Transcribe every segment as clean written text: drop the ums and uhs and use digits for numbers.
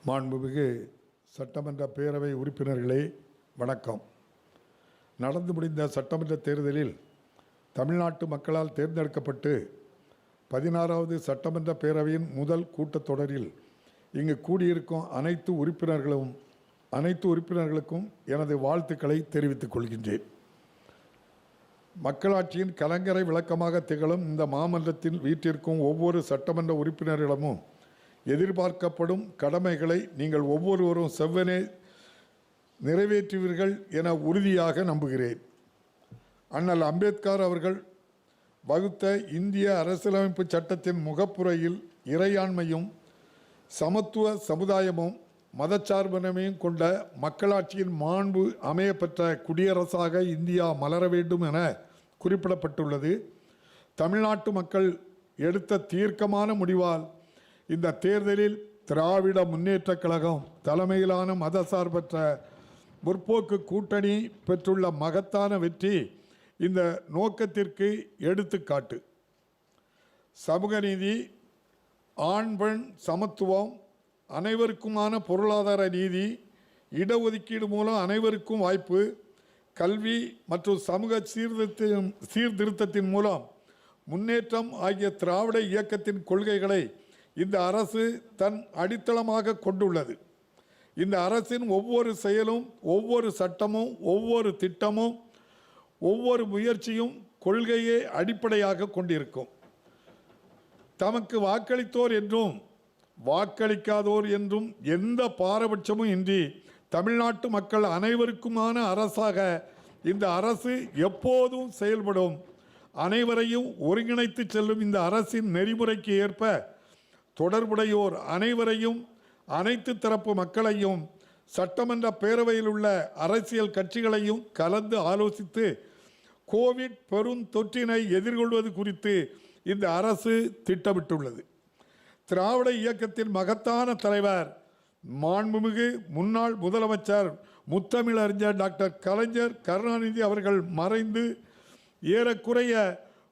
மாண்புமிகு சட்டமன்ற பேரவை உறுப்பினர்களே வணக்கம். நடந்து முடிந்த சட்டமன்ற தேர்தலில் தமிழ்நாட்டு மக்களால் தேர்ந்தெடுக்கப்பட்டு 16வது சட்டமன்ற பேரவையின் முதல் கூட்டத்தொடரில் இங்கு கூடியிருக்கும் அனைத்து உறுப்பினர்களுக்கும் எனது வாழ்த்துக்களை தெரிவித்துக் கொள்கின்றேன். மக்களாட்சியின் கலங்கரை விளக்கமாக திகழும் இந்த மாமன்றத்தில் வீட்டிற்கும் ஒவ்வொரு சட்டமன்ற உறுப்பினரிடமும் எதிர்பார்க்கப்படும் கடமைகளை நீங்கள் ஒவ்வொருவரும் செவ்வனே நிறைவேற்றுவீர்கள் என உறுதியாக நம்புகிறேன். அண்ணல் அம்பேத்கர் அவர்கள் வகுத்த இந்திய அரசியலமைப்பு சட்டத்தின் முகப்புரையில் இறையாண்மையும் சமத்துவ சமுதாயமும் மதச்சார்பின்மையும் கொண்ட மக்களாட்சியின் மாண்பு அமையப்பெற்ற குடியரசாக இந்தியா மலர வேண்டும் என குறிப்பிடப்பட்டுள்ளது. தமிழ்நாட்டு மக்கள் எடுத்த தீர்க்கமான முடிவால் இந்த தேர்தலில் திராவிட முன்னேற்றக் கழகம் தலைமையிலான மதசார்பற்ற முற்போக்கு கூட்டணி பெற்றுள்ள மகத்தான வெற்றி இந்த நோக்கத்திற்கு எடுத்துக்காட்டு. சமூக நீதி, ஆண் பெண் சமத்துவம், அனைவருக்குமான பொருளாதார நீதி, இடஒதுக்கீடு மூலம் அனைவருக்கும் வாய்ப்பு, கல்வி மற்றும் சமூக சீர்திருத்தத்தின் மூலம் முன்னேற்றம் ஆகிய திராவிட இயக்கத்தின் கொள்கைகளை இந்த அரசு தன் அடித்தளமாக கொண்டுள்ளது. இந்த அரசின் ஒவ்வொரு செயலும், ஒவ்வொரு சட்டமும், ஒவ்வொரு திட்டமும், ஒவ்வொரு முயற்சியும் கொள்கையை அடிப்படையாக கொண்டிருக்கும். தமக்கு வாக்களித்தோர் என்றும் வாக்களிக்காதோர் என்றும் எந்த பாரபட்சமும் இன்றி தமிழ்நாட்டு மக்கள் அனைவருக்குமான அரசாக இந்த அரசு எப்போதும் செயல்படும். அனைவரையும் ஒருங்கிணைத்து செல்லும் இந்த அரசின் நெறிமுறைக்கு ஏற்ப தொடர்புடையோர் அனைவரையும், அனைத்து தரப்பு மக்களையும், சட்டமன்ற பேரவையில் உள்ள அரசியல் கட்சிகளையும் கலந்து ஆலோசித்து கோவிட் பெருந்தொற்றினை எதிர்கொள்வது குறித்து இந்த அரசு திட்டமிட்டுள்ளது. திராவிட இயக்கத்தின் மகத்தான தலைவர் மாண்புமிகு முன்னாள் முதலமைச்சர் முத்தமிழறிஞர் டாக்டர் கலைஞர் கருணாநிதி அவர்கள் மறைந்து ஏறக்குறைய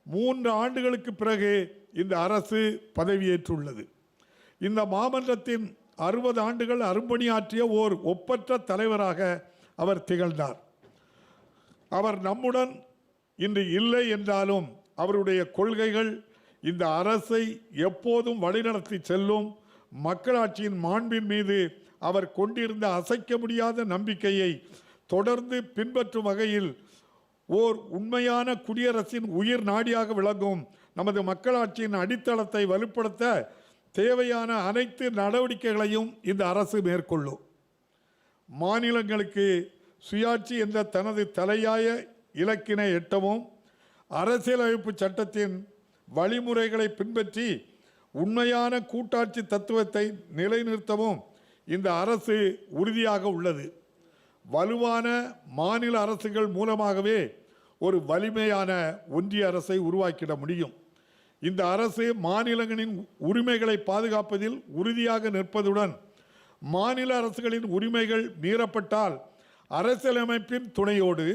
3 ஆண்டுகளுக்கு பிறகு இந்த அரசு பதவியேற்றுள்ளது. இந்த மாமன்றத்தின் 60 ஆண்டுகள் அரும்பணியாற்றிய ஓர் ஒப்பற்ற தலைவராக அவர் திகழ்ந்தார். அவர் நம்முடன் இன்று இல்லை என்றாலும் அவருடைய கொள்கைகள் இந்த அரசை எப்போதும் வழிநடத்தி செல்லும். மக்களாட்சியின் மாண்பின் மீது அவர் கொண்டிருந்த அசைக்க முடியாத நம்பிக்கையை தொடர்ந்து பின்பற்றும் வகையில் ஓர் உண்மையான குடியரசின் உயிர் நாடியாக விளங்கும் நமது மக்களாட்சியின் அடித்தளத்தை வலுப்படுத்த தேவையான அனைத்து நடவடிக்கைகளையும் இந்த அரசு மேற்கொள்ளும். மாநிலங்களுக்கு சுயாட்சி என்ற தனது தலையாய இலக்கினை எட்டவும், அரசியலமைப்பு சட்டத்தின் வழிமுறைகளை பின்பற்றி உண்மையான கூட்டாட்சி தத்துவத்தை நிலைநிறுத்தவும் இந்த அரசு உறுதியாக உள்ளது. வலுவான மாநில அரசுகள் மூலமாகவே ஒரு வலிமையான ஒன்றிய அரசை உருவாக்கிட முடியும். இந்த அரசு மாநிலங்களின் உரிமைகளை பாதுகாப்பதில் உறுதியாக நிற்பதுடன் மாநில அரசுகளின் உரிமைகள் மீறப்பட்டால் அரசியலமைப்பின் துணையோடு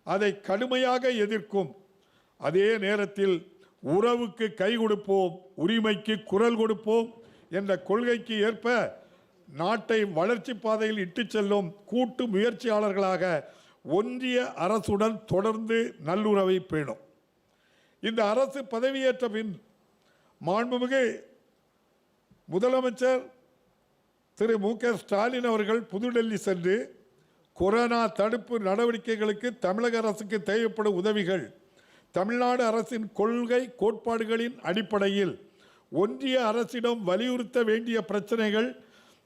அதை கடுமையாக எதிர்க்கும். அதே நேரத்தில் உறவுக்கு கை கொடுப்போம், உரிமைக்கு குரல் கொடுப்போம் என்ற கொள்கைக்கு ஏற்ப நாட்டை வளர்ச்சி பாதையில் இட்டு செல்லும் கூட்டு முயற்சியாளர்களாக ஒன்றிய அரசுடன் தொடர்ந்து நல்லுறவை பேணும். இந்த அரசு பதவியேற்ற பின் மாண்புமிகு முதலமைச்சர் திரு மு.க. ஸ்டாலின் அவர்கள் புதுடெல்லி சென்று கொரோனா தடுப்பு நடவடிக்கைகளுக்கு தமிழக அரசுக்கு தேவைப்படும் உதவிகள் தமிழ்நாடு அரசின் கொள்கை கோட்பாடுகளின் அடிப்படையில் ஒன்றிய அரசிடம் வலியுறுத்த வேண்டிய பிரச்சனைகள்,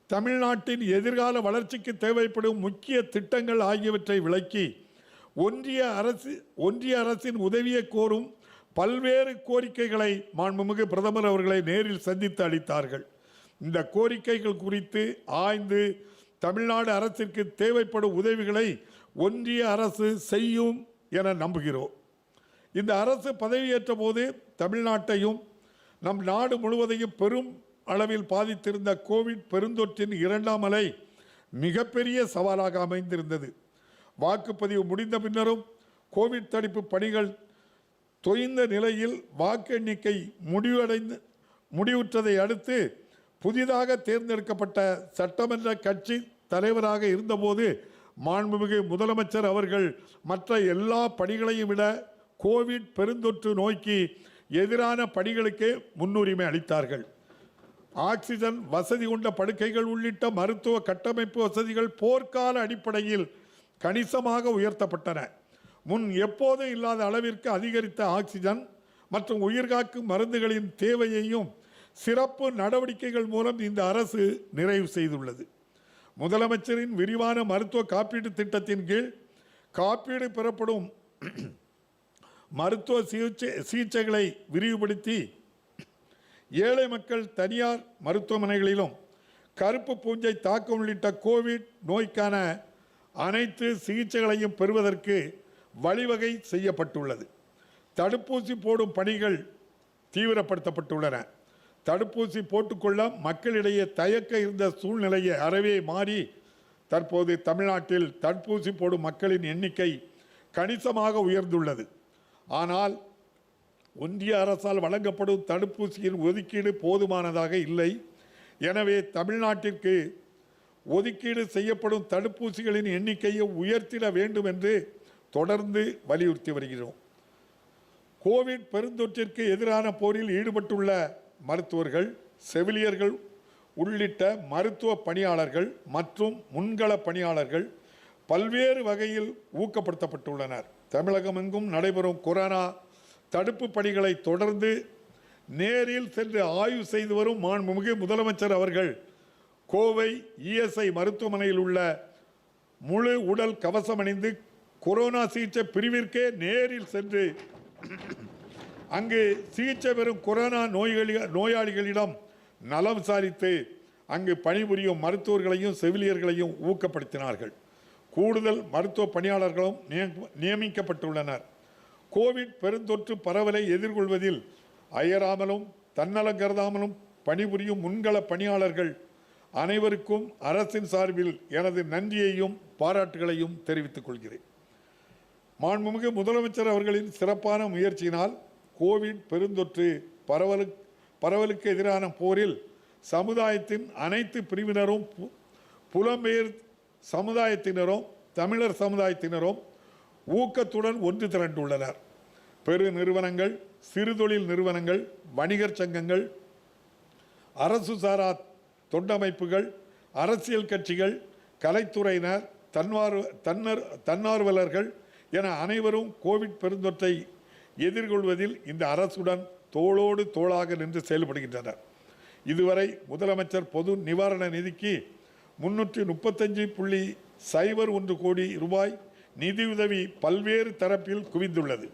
தமிழ்நாட்டின் எதிர்கால வளர்ச்சிக்கு தேவைப்படும் முக்கிய திட்டங்கள் ஆகியவற்றை விளக்கி ஒன்றிய அரசின் உதவியை கோரும் பல்வேறு கோரிக்கைகளை மாண்புமிகு பிரதமர் அவர்களை நேரில் சந்தித்து அளித்தார்கள். இந்த கோரிக்கைகள் குறித்து ஆய்ந்து தமிழ்நாடு அரசிற்கு தேவைப்படும் உதவிகளை ஒன்றிய அரசு செய்யும் என நம்புகிறோம். இந்த அரசு பதவியேற்ற போது தமிழ்நாட்டையும் நம் நாடு முழுவதையும் பெரும் அளவில் பாதித்திருந்த கோவிட் பெருந்தொற்றின் 2ஆம் அலை மிகப்பெரிய சவாலாக அமைந்திருந்தது. வாக்குப்பதிவு முடிந்த பின்னரும் கோவிட் தடுப்பு பணிகள் தொய்ந்த நிலையில் வாக்கு எண்ணிக்கை முடிவுற்றதை அடுத்து புதிதாக தேர்ந்தெடுக்கப்பட்ட சட்டமன்ற கட்சி தலைவராக இருந்தபோது மாண்புமிகு முதலமைச்சர் அவர்கள் மற்ற எல்லா பணிகளையும் விட கோவிட் பெருந்தொற்று நோய்க்கு எதிரான பணிகளுக்கு முன்னுரிமை அளித்தார்கள். ஆக்சிஜன் வசதி கொண்ட படுக்கைகள் உள்ளிட்ட மருத்துவ கட்டமைப்பு வசதிகள் போர்க்கால அடிப்படையில் கணிசமாக உயர்த்தப்பட்டன. முன் எப்போதும் இல்லாத அளவிற்கு அதிகரித்த ஆக்சிஜன் மற்றும் உயிர்காக்கும் மருந்துகளின் தேவையையும் சிறப்பு நடவடிக்கைகள் மூலம் இந்த அரசு நிறைவு செய்துள்ளது. முதலமைச்சரின் விரிவான மருத்துவ காப்பீட்டு திட்டத்தின் கீழ் காப்பீடு பெறப்படும் மருத்துவ சிகிச்சைகளை விரிவுபடுத்தி ஏழை மக்கள் தனியார் மருத்துவமனைகளிலும் கருப்பு பூஞ்சை தாக்கம் உள்ளிட்ட கோவிட் நோய்க்கான அனைத்து சிகிச்சைகளையும் பெறுவதற்கு வழிவகை செய்யப்பட்டுள்ளது. தடுப்பூசி போடும் பணிகள் தீவிரப்படுத்தப்பட்டுள்ளன. தடுப்பூசி போட்டுக்கொள்ள மக்களிடையே தயக்க இருந்த சூழ்நிலையை அறவே மாறி தற்போது தமிழ்நாட்டில் தடுப்பூசி போடும் மக்களின் எண்ணிக்கை கணிசமாக உயர்ந்துள்ளது. ஆனால் ஒன்றிய அரசால் வழங்கப்படும் தடுப்பூசியின் ஒதுக்கீடு போதுமானதாக இல்லை. எனவே தமிழ்நாட்டிற்கு ஒதுக்கீடு செய்யப்படும் தடுப்பூசிகளின் எண்ணிக்கையை உயர்த்திட வேண்டும் என்று தொடர்ந்து வலியுறுத்தி வருகிறோம். கோவிட் பெருந்தொற்றிற்கு எதிரான போரில் ஈடுபட்டுள்ள மருத்துவர்கள், செவிலியர்கள் உள்ளிட்ட மருத்துவ பணியாளர்கள் மற்றும் முன்கள பணியாளர்கள் பல்வேறு வகையில் ஊக்கப்படுத்தப்பட்டுள்ளனர். தமிழகமெங்கும் நடைபெறும் கொரோனா தடுப்பு பணிகளை தொடர்ந்து நேரில் சென்று ஆய்வு செய்து வரும் மாண்புமிகு முதலமைச்சர் அவர்கள் கோவை இஎஸ்ஐ மருத்துவமனையில் உள்ள முழு உடல் கவசம் அணிந்து கொரோனா சிகிச்சை பிரிவிற்கே நேரில் சென்று அங்கு சிகிச்சை பெறும் கொரோனா நோயாளிகளிடம் நலம் விசாரித்து அங்கு பணிபுரியும் மருத்துவர்களையும் செவிலியர்களையும் ஊக்கப்படுத்தினார்கள். கூடுதல் மருத்துவ பணியாளர்களும் நியமிக்கப்பட்டுள்ளனர். கோவிட் பெருந்தொற்று பரவலை எதிர்கொள்வதில் அயராமலும் தன்னலம் கருதாமலும் பணிபுரியும் முன்கள பணியாளர்கள் அனைவருக்கும் அரசின் சார்பில் எனது நன்றியையும் பாராட்டுகளையும் தெரிவித்துக் கொள்கிறேன். மாண்புமிகு முதலமைச்சர் அவர்களின் சிறப்பான முயற்சியினால் கோவிட் பெருந்தொற்று பரவலுக்கு எதிரான போரில் சமுதாயத்தின் அனைத்து பிரிவினரும், புலம்பெயர் சமுதாயத்தினரும், தமிழர் சமுதாயத்தினரும் ஊக்கத்துடன் ஒன்று திரண்டுள்ளனர். பெரு நிறுவனங்கள், சிறுதொழில் நிறுவனங்கள், வணிகர் சங்கங்கள், அரசு சாரா தொண்டமைப்புகள், அரசியல் கட்சிகள், கலைத்துறையினர், தன்னார்வலர்கள் என அனைவரும் கோவிட் பெருந்தொற்றை எதிர்கொள்வதில் இந்த அரசுடன் தோளோடு தோளாக நின்று செயல்படுகின்றனர். இதுவரை முதலமைச்சர் பொது நிவாரண நிதிக்கு 335.01 கோடி ரூபாய் நிதியுதவி பல்வேறு தரப்பில் குவிந்துள்ளது.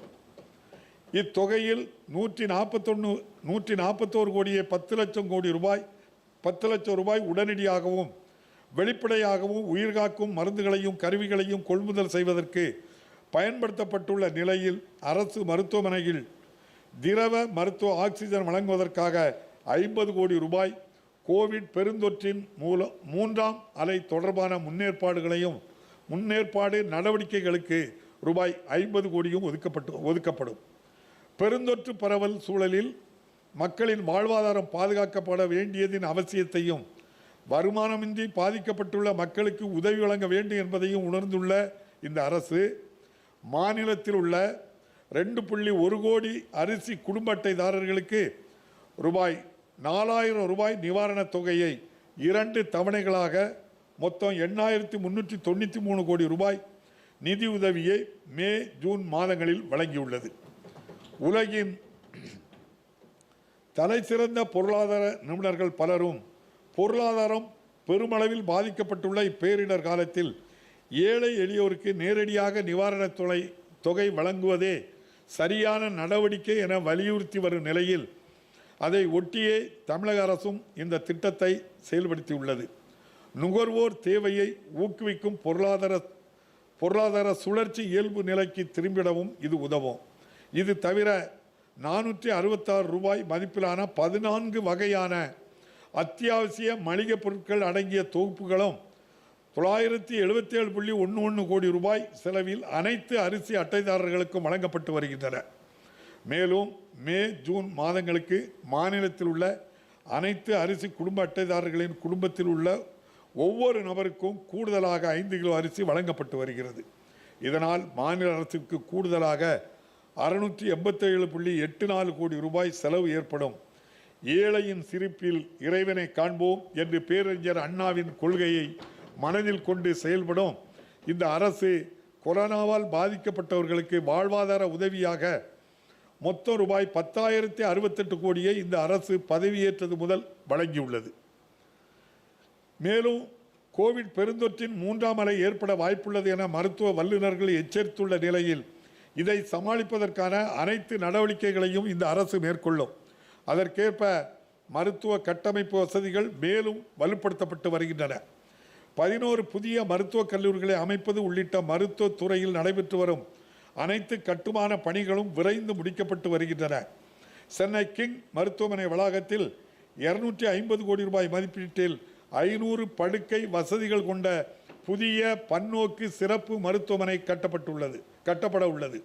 இத்தொகையில் 141 கோடியே 10 லட்சம் ரூபாய் உடனடியாகவும் வெளிப்படையாகவும் உயிர்காக்கும் மருந்துகளையும் கருவிகளையும் கொள்முதல் செய்வதற்கு பயன்படுத்தப்பட்டுள்ள நிலையில் அரசு மருத்துவமனையில் திரவ மருத்துவ ஆக்சிஜன் வழங்குவதற்காக 50 கோடி ரூபாய், கோவிட் பெருந்தொற்றின் மூலம் 3ஆம் அலை தொடர்பான முன்னேற்பாடு நடவடிக்கைகளுக்கு ரூபாய் 50 கோடியும் ஒதுக்கப்படும். பெருந்தொற்று பரவல் சூழலில் மக்களின் வாழ்வாதாரம் பாதுகாக்கப்பட வேண்டியதின் அவசியத்தையும், வருமானமின்றி பாதிக்கப்பட்டுள்ள மக்களுக்கு உதவி வழங்க வேண்டும் என்பதையும் உணர்ந்துள்ள இந்த அரசு மாநிலத்தில் உள்ள 2.1 கோடி அரிசி குடும்ப அட்டைதாரர்களுக்கு ரூபாய் 4000 ரூபாய் நிவாரணத் தொகையை 2 தவணைகளாக மொத்தம் 8,393 கோடி ரூபாய் நிதியுதவியை மே, ஜூன் மாதங்களில் வழங்கியுள்ளது. உலகின் தலைசிறந்த பொருளாதார நிபுணர்கள் பலரும் பொருளாதாரம் பெருமளவில் பாதிக்கப்பட்டுள்ள இப்பேரிடர் காலத்தில் ஏழை எளியோருக்கு நேரடியாக நிவாரணத் தொகை வழங்குவதே சரியான நடவடிக்கை என வலியுறுத்தி வரும் நிலையில் அதை ஒட்டியே தமிழக அரசும் இந்த திட்டத்தை செயல்படுத்தியுள்ளது. நுகர்வோர் தேவையை ஊக்குவிக்கும் பொருளாதார சுழற்சி இயல்பு நிலைக்கு திரும்பிடவும் இது உதவும். இது தவிர 466 ரூபாய் மதிப்பிலான 14 வகையான அத்தியாவசிய மளிகை பொருட்கள் அடங்கிய தொகுப்புகளும் 977.11 கோடி ரூபாய் செலவில் அனைத்து அரிசி அட்டைதாரர்களுக்கும் வழங்கப்பட்டு வருகின்றன. மேலும் மே, ஜூன் மாதங்களுக்கு மாநிலத்தில் உள்ள அனைத்து அரிசி குடும்ப அட்டைதாரர்களின் குடும்பத்தில் உள்ள ஒவ்வொரு நபருக்கும் கூடுதலாக 5 கிலோ அரிசி வழங்கப்பட்டு வருகிறது. இதனால் மாநில அரசுக்கு கூடுதலாக 687.84 கோடி ரூபாய் செலவு ஏற்படும். ஏழையின் சிரிப்பில் இறைவனை காண்போம் என்று பேரறிஞர் அண்ணாவின் கொள்கையை மனதில் கொண்டு செயல்படும் இந்த அரசு கொரோனாவால் பாதிக்கப்பட்டவர்களுக்கு வாழ்வாதார உதவியாக மொத்தம் ரூபாய் 10,068 கோடியை இந்த அரசு பதவியேற்றது முதல் வழங்கியுள்ளது. மேலும் கோவிட் பெருந்தொற்றின் 3ஆம் அலை ஏற்பட வாய்ப்புள்ளது என மருத்துவ வல்லுநர்கள் எச்சரித்துள்ள நிலையில் இதை சமாளிப்பதற்கான அனைத்து நடவடிக்கைகளையும் இந்த அரசு மேற்கொள்ளும். அதற்கேற்ப மருத்துவ கட்டமைப்பு வசதிகள் மேலும் வலுப்படுத்தப்பட்டு வருகின்றன. 11 புதிய மருத்துவக் கல்லூரிகளை அமைப்பது உள்ளிட்ட மருத்துவ துறையில் நடைபெற்று வரும் அனைத்து கட்டுமான பணிகளும் விரைந்து முடிக்கப்பட்டு வருகின்றன. சென்னை கிங் மருத்துவமனை வளாகத்தில் 250 கோடி ரூபாய் மதிப்பீட்டில் 500 படுக்கை வசதிகள் கொண்ட புதிய பன்னோக்கு சிறப்பு மருத்துவமனை கட்டப்பட உள்ளது.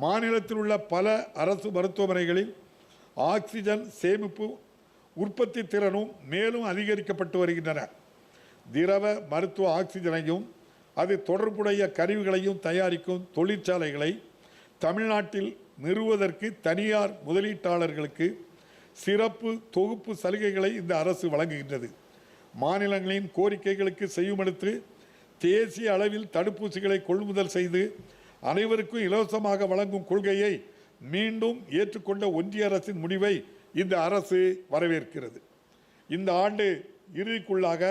மாநிலத்தில் உள்ள பல அரசு மருத்துவமனைகளில் ஆக்சிஜன் சேமிப்பு உற்பத்தி திறனும் மேலும் அதிகரிக்கப்பட்டு வருகின்றன. திரவ மருத்துவ ஆக்சிஜனையும் அது தொடர்புடைய கருவிகளையும் தயாரிக்கும் தொழிற்சாலைகளை தமிழ்நாட்டில் நிறுவுவதற்கு தனியார் முதலீட்டாளர்களுக்கு சிறப்பு தொகுப்பு சலுகைகளை இந்த அரசு வழங்குகின்றது. மாநிலங்களின் கோரிக்கைகளுக்கு செய்யுமெடுத்து தேசிய அளவில் தடுப்பூசிகளை கொள்முதல் செய்து அனைவருக்கும் இலவசமாக வழங்கும் கொள்கையை மீண்டும் ஏற்றுக்கொண்ட ஒன்றிய அரசின் முடிவை இந்த அரசு வரவேற்கிறது. இந்த ஆண்டு இறுதிக்குள்ளாக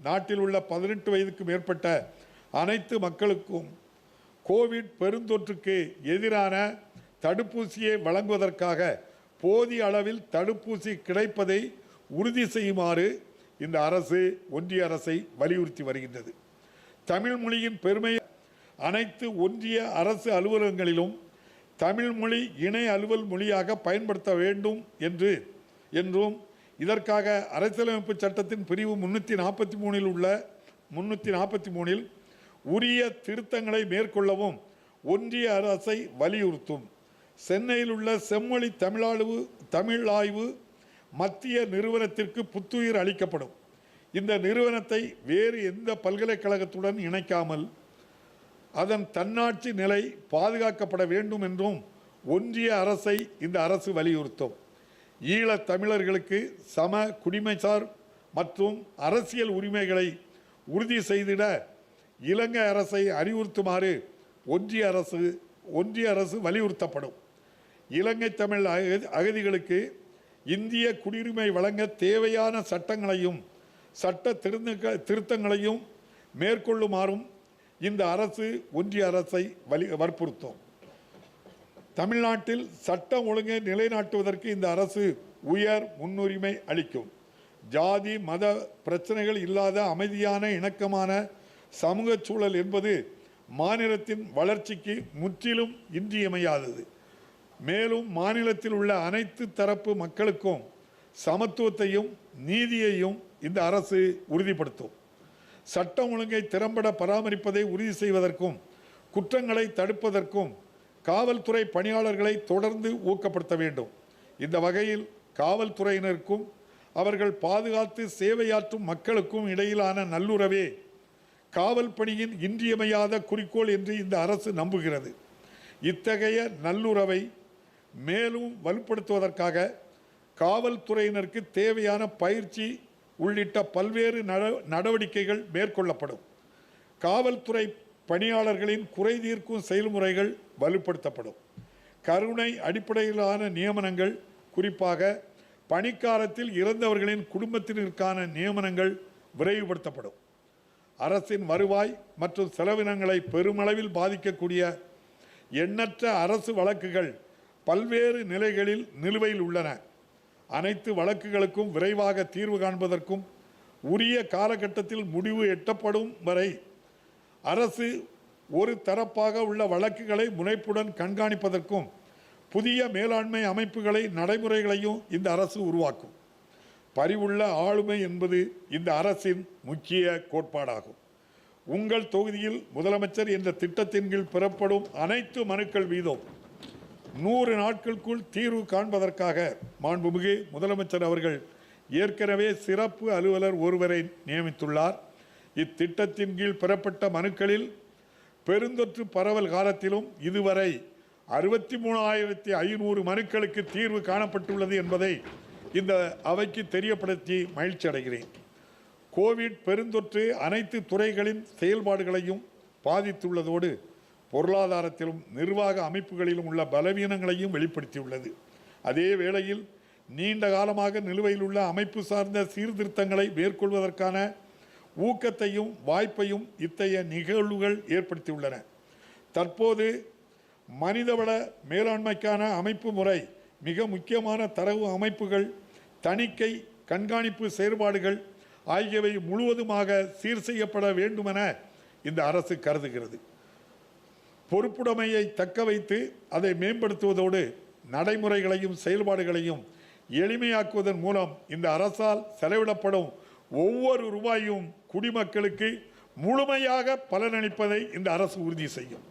நாட்டில் உள்ள 18 வயதுக்கு மேற்பட்ட அனைத்து மக்களுக்கும் கோவிட் பெருந்தொற்றுக்கு எதிரான தடுப்பூசியை வழங்குவதற்காக போதிய அளவில் தடுப்பூசி கிடைப்பதை உறுதி செய்யுமாறு இந்த அரசு ஒன்றிய அரசை வலியுறுத்தி வருகின்றது. தமிழ் மொழியின் பெருமை அனைத்து ஒன்றிய அரசு அலுவலகங்களிலும் தமிழ் மொழி இணை அலுவல் மொழியாக பயன்படுத்த வேண்டும் என்றும் இதற்காக அரசியலமைப்பு சட்டத்தின் பிரிவு 343 உரிய திருத்தங்களை மேற்கொள்ளவும் ஒன்றிய அரசை வலியுறுத்தும். சென்னையில் உள்ள செம்மொழி தமிழாய்வு மத்திய நிறுவனத்திற்கு புத்துயிர் அளிக்கப்படும். இந்த நிறுவனத்தை வேறு எந்த பல்கலைக்கழகத்துடன் இணைக்காமல் அதன் தன்னாட்சி நிலை பாதுகாக்கப்பட வேண்டும் என்றும் ஒன்றிய அரசை இந்த அரசு வலியுறுத்தும். ஈழத் தமிழர்களுக்கு சம குடிமைசார் மற்றும் அரசியல் உரிமைகளை உறுதி செய்திட இலங்கை அரசை அறிவுறுத்துமாறு ஒன்றிய அரசு வலியுறுத்தப்படும். இலங்கை தமிழ் அகதிகளுக்கு இந்திய குடியுரிமை வழங்க தேவையான சட்டங்களையும் சட்ட திருத்தங்களையும் மேற்கொள்ளுமாறும் இந்த அரசு ஒன்றிய அரசை வற்புறுத்தும். தமிழ்நாட்டில் சட்டம் ஒழுங்கை நிலைநாட்டுவதற்கு இந்த அரசு உயர் முன்னுரிமை அளிக்கும். ஜாதி மத பிரச்சனைகள் இல்லாத அமைதியான இணக்கமான சமூக சூழல் என்பது மாநிலத்தின் வளர்ச்சிக்கு முற்றிலும் இன்றியமையாதது. மேலும் மாநிலத்தில் உள்ள அனைத்து தரப்பு மக்களுக்கும் சமத்துவத்தையும் நீதியையும் இந்த அரசு உறுதிப்படுத்தும். சட்டம் ஒழுங்கை திறம்பட பராமரிப்பதை உறுதி செய்வதற்கும் குற்றங்களை தடுப்பதற்கும் காவல்துறை பணியாளர்களை தொடர்ந்து ஊக்கப்படுத்த வேண்டும். இந்த வகையில் காவல்துறையினருக்கும் அவர்கள் பாதுகாத்து சேவையாற்றும் மக்களுக்கும் இடையிலான நல்லுறவே காவல் பணியின் இன்றியமையாத குறிக்கோள் என்று இந்த அரசு நம்புகிறது. இத்தகைய நல்லுறவை மேலும் வலுப்படுத்துவதற்காக காவல்துறையினருக்கு தேவையான பயிற்சி உள்ளிட்ட பல்வேறு நடவடிக்கைகள் மேற்கொள்ளப்படும். காவல்துறை பணியாளர்களின் குறை தீர்க்கும் செயல்முறைகள் வலுப்படுத்தப்படும். கருணை அடிப்படையிலான நியமனங்கள், குறிப்பாக பணிக்காலத்தில் இறந்தவர்களின் குடும்பத்தினருக்கான நியமனங்கள் விரைவுபடுத்தப்படும். அரசின் வருவாய் மற்றும் செலவினங்களை பெருமளவில் பாதிக்கக்கூடிய எண்ணற்ற அரசு வழக்குகள் பல்வேறு நிலைகளில் நிலுவையில் உள்ளன. அனைத்து வழக்குகளுக்கும் விரைவாக தீர்வு காண்பதற்கும் உரிய காலகட்டத்தில் முடிவு எட்டப்படும் வரை அரசு ஒரு தரப்பாக உள்ள வழக்குகளை முனைப்புடன் கண்காணிப்பதற்கும் புதிய மேலாண்மை அமைப்புகளை நடைமுறைகளையும் இந்த அரசு உருவாக்கும். பரிவுள்ள ஆளுமை என்பது இந்த அரசின் முக்கிய கோட்பாடாகும். உங்கள் தொகுதியில் முதலமைச்சர் என்ற திட்டத்தின் கீழ் பெறப்படும் அனைத்து மனுக்கள் மீதும் 100 நாட்களுக்குள் தீர்வு காண்பதற்காக மாண்புமிகு முதலமைச்சர் அவர்கள் ஏற்கனவே சிறப்பு அலுவலர் ஒருவரை நியமித்துள்ளார். இத்திட்டத்தின் கீழ் பெறப்பட்ட மனுக்களில் பெருந்தொற்று பரவல் காலத்திலும் இதுவரை 63,500 மனுக்களுக்கு தீர்வு காணப்பட்டுள்ளது என்பதை இந்த அவைக்கு தெரியப்படுத்தி மகிழ்ச்சி அடைகிறேன். கோவிட் பெருந்தொற்று அனைத்து துறைகளின் செயல்பாடுகளையும் பாதித்துள்ளதோடு பொருளாதாரத்திலும் நிர்வாக அமைப்புகளிலும் உள்ள பலவீனங்களையும் வெளிப்படுத்தியுள்ளது. அதே வேளையில் நீண்ட காலமாக நிலுவையில் உள்ள அமைப்பு சார்ந்த சீர்திருத்தங்களை மேற்கொள்வதற்கான ஊக்கத்தையும் வாய்ப்பையும் இத்தகைய நிகழ்வுகள் ஏற்படுத்தியுள்ளன. தற்போது மனிதவள மேலாண்மைக்கான அமைப்பு முறை, மிக முக்கியமான தரவு அமைப்புகள், தணிக்கை, கண்காணிப்பு செயற்பாடுகள் ஆகியவை முழுவதுமாக சீர் செய்யப்பட வேண்டுமென இந்த அரசு கருதுகிறது. பொறுப்புடைமையை தக்க வைத்து அதை மேம்படுத்துவதோடு நடைமுறைகளையும் செயல்பாடுகளையும் எளிமையாக்குவதன் மூலம் இந்த அரசால் செலவிடப்படும் ஒவ்வொரு ரூபாயும் குடிமக்களுக்கு முழுமையாக பலனளிப்பதை இந்த அரசு உறுதி செய்யும்.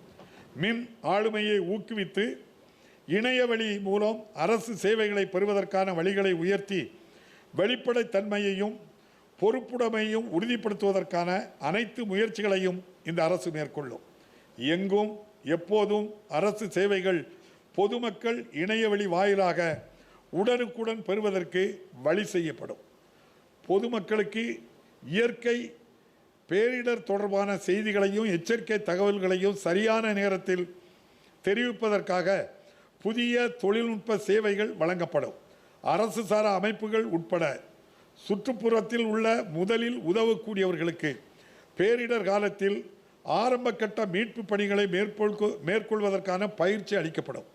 மின் ஆளுமையை ஊக்குவித்து இணையவழி மூலம் அரசு சேவைகளை பெறுவதற்கான வழிகளை உயர்த்தி வெளிப்படைத்தன்மையையும் பொறுப்புடைமையும் உறுதிப்படுத்துவதற்கான அனைத்து முயற்சிகளையும் இந்த அரசு மேற்கொள்ளும். எங்கும் எப்போதும் அரசு சேவைகள் பொதுமக்கள் இணையவழி வாயிலாக உடனுக்குடன் பெறுவதற்கு வழி செய்யப்படும். பொதுமக்களுக்கு இயற்கை பேரிடர் தொடர்பான செய்திகளையும் எச்சரிக்கை தகவல்களையும் சரியான நேரத்தில் தெரிவிப்பதற்காக புதிய தொழில்நுட்ப சேவைகள் வழங்கப்படும். அரசு சாரா அமைப்புகள் உட்பட சுற்றுப்புறத்தில் உள்ள முதலில் உதவக்கூடியவர்களுக்கு பேரிடர் காலத்தில் ஆரம்ப கட்ட மீட்பு பணிகளை மேற்கொள்வதற்கான பயிற்சி அளிக்கப்படும்.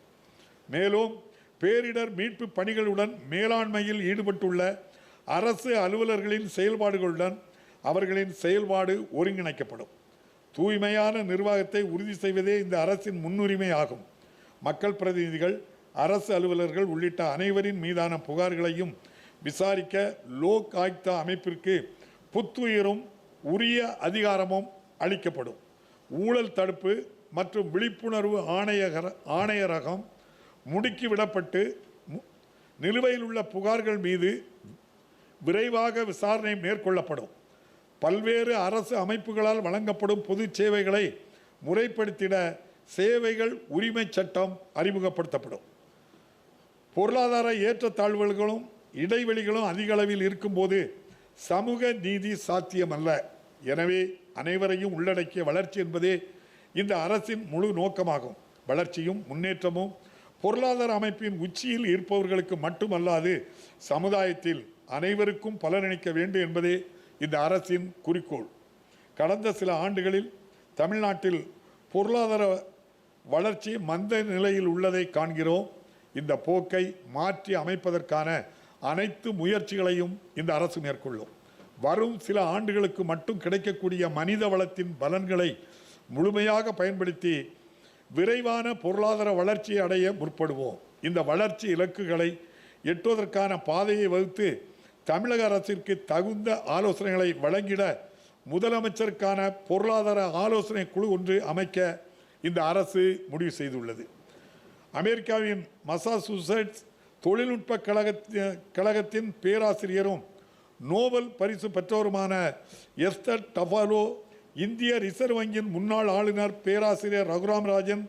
மேலும் பேரிடர் மீட்பு பணிகளுடன் மேலாண்மையில் ஈடுபட்டுள்ள அரசு அலுவலர்களின் செயல்பாடுகளுடன் அவர்களின் செயல்பாடு ஒருங்கிணைக்கப்படும். தூய்மையான நிர்வாகத்தை உறுதி செய்வதே இந்த அரசின் முன்னுரிமை ஆகும். மக்கள் பிரதிநிதிகள், அரசு அலுவலர்கள் உள்ளிட்ட அனைவரின் மீதான புகார்களையும் விசாரிக்க லோக் ஆயுக்தா அமைப்பிற்கு புத்துயிரும் உரிய அதிகாரமும் அளிக்கப்படும். ஊழல் தடுப்பு மற்றும் விழிப்புணர்வு ஆணையரகம் முடுக்கிவிடப்பட்டு நிலுவையில் உள்ள புகார்கள் மீது விரைவாக விசாரணை மேற்கொள்ளப்படும். பல்வேறு அரசு அமைப்புகளால் வழங்கப்படும் பொது சேவைகளை முறைப்படுத்திட சேவைகள் உரிமை சட்டம் அறிமுகப்படுத்தப்படும். பொருளாதார ஏற்றத்தாழ்வுகளும் இடைவெளிகளும் அதிக அளவில் இருக்கும்போது சமூக நீதி சாத்தியமல்ல. எனவே அனைவரையும் உள்ளடக்கிய வளர்ச்சி என்பதே இந்த அரசின் முழு நோக்கமாகும். வளர்ச்சியும் முன்னேற்றமும் பொருளாதார அமைப்பின் உச்சியில் இருப்பவர்களுக்கு மட்டுமல்லாது சமுதாயத்தில் அனைவருக்கும் பலனளிக்க வேண்டும் என்பதே இந்த அரசின் குறிக்கோள். கடந்த சில ஆண்டுகளில் தமிழ்நாட்டில் பொருளாதார வளர்ச்சி மந்த நிலையில் உள்ளதை காண்கிறோம். இந்த போக்கை மாற்றி அமைப்பதற்கான அனைத்து முயற்சிகளையும் இந்த அரசு மேற்கொள்ளும். வரும் சில ஆண்டுகளுக்கு மட்டும் கிடைக்கக்கூடிய மனித வளத்தின் பலன்களை முழுமையாக பயன்படுத்தி விரைவான பொருளாதார வளர்ச்சியை அடைய முற்படுவோம். இந்த வளர்ச்சி இலக்குகளை எட்டுவதற்கான பாதையை வகுத்து தமிழக அரசிற்கு தகுந்த ஆலோசனைகளை வழங்கிட முதலமைச்சருக்கான பொருளாதார ஆலோசனை குழு ஒன்று அமைக்க இந்த அரசு முடிவு செய்துள்ளது. அமெரிக்காவின் மசாசூசெட்ஸ் தொழில்நுட்ப கழகத்தின் பேராசிரியரும் நோபல் பரிசு பெற்றவருமான எஸ்தர் டஃபாலோ, இந்திய ரிசர்வ் வங்கியின் முன்னாள் ஆளுநர் பேராசிரியர் ரகுராம் ராஜன்,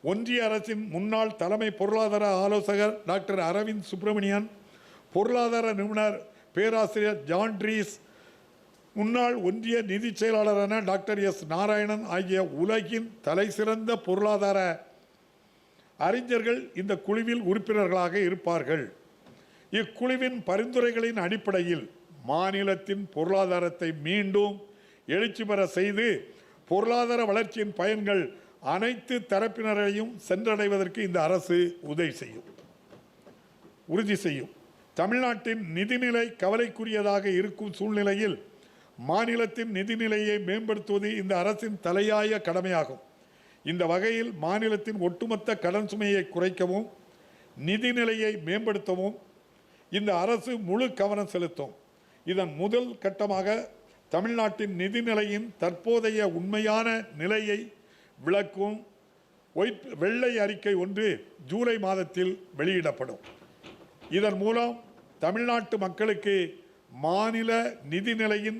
ஒன்றிய அரசின் முன்னாள் தலைமை பொருளாதார ஆலோசகர் டாக்டர் அரவிந்த் சுப்பிரமணியன், பொருளாதார நிபுணர் பேராசிரியர் ஜான் ட்ரீஸ், முன்னாள் ஒன்றிய நிதி செயலாளரான டாக்டர் எஸ் நாராயணன் ஆகிய உலகின் தலைசிறந்த பொருளாதார அறிஞர்கள் இந்த குழுவில் உறுப்பினர்களாக இருப்பார்கள். இக்குழுவின் பரிந்துரைகளின் அடிப்படையில் மாநிலத்தின் பொருளாதாரத்தை மீண்டும் எழுச்சி பெற செய்து பொருளாதார வளர்ச்சியின் பயன்கள் அனைத்து தரப்பினரையும் சென்றடைவதற்கு இந்த அரசு உறுதி செய்யும். தமிழ்நாட்டின் நிதிநிலை கவலைக்குரியதாக இருக்கும் சூழ்நிலையில் மாநிலத்தின் நிதிநிலையை மேம்படுத்துவது இந்த அரசின் தலையாய கடமையாகும். இந்த வகையில் மாநிலத்தின் ஒட்டுமொத்த கடன் சுமையை குறைக்கவும் நிதிநிலையை மேம்படுத்தவும் இந்த அரசு முழு கவனம் செலுத்தும். இதன் முதல் கட்டமாக தமிழ்நாட்டின் நிதிநிலையின் தற்போதைய உண்மையான நிலையை விளக்கும் வெள்ளை அறிக்கை ஒன்று ஜூலை மாதத்தில் வெளியிடப்படும். இதன் மூலம் தமிழ்நாட்டு மக்களுக்கு மாநில நிதிநிலையின்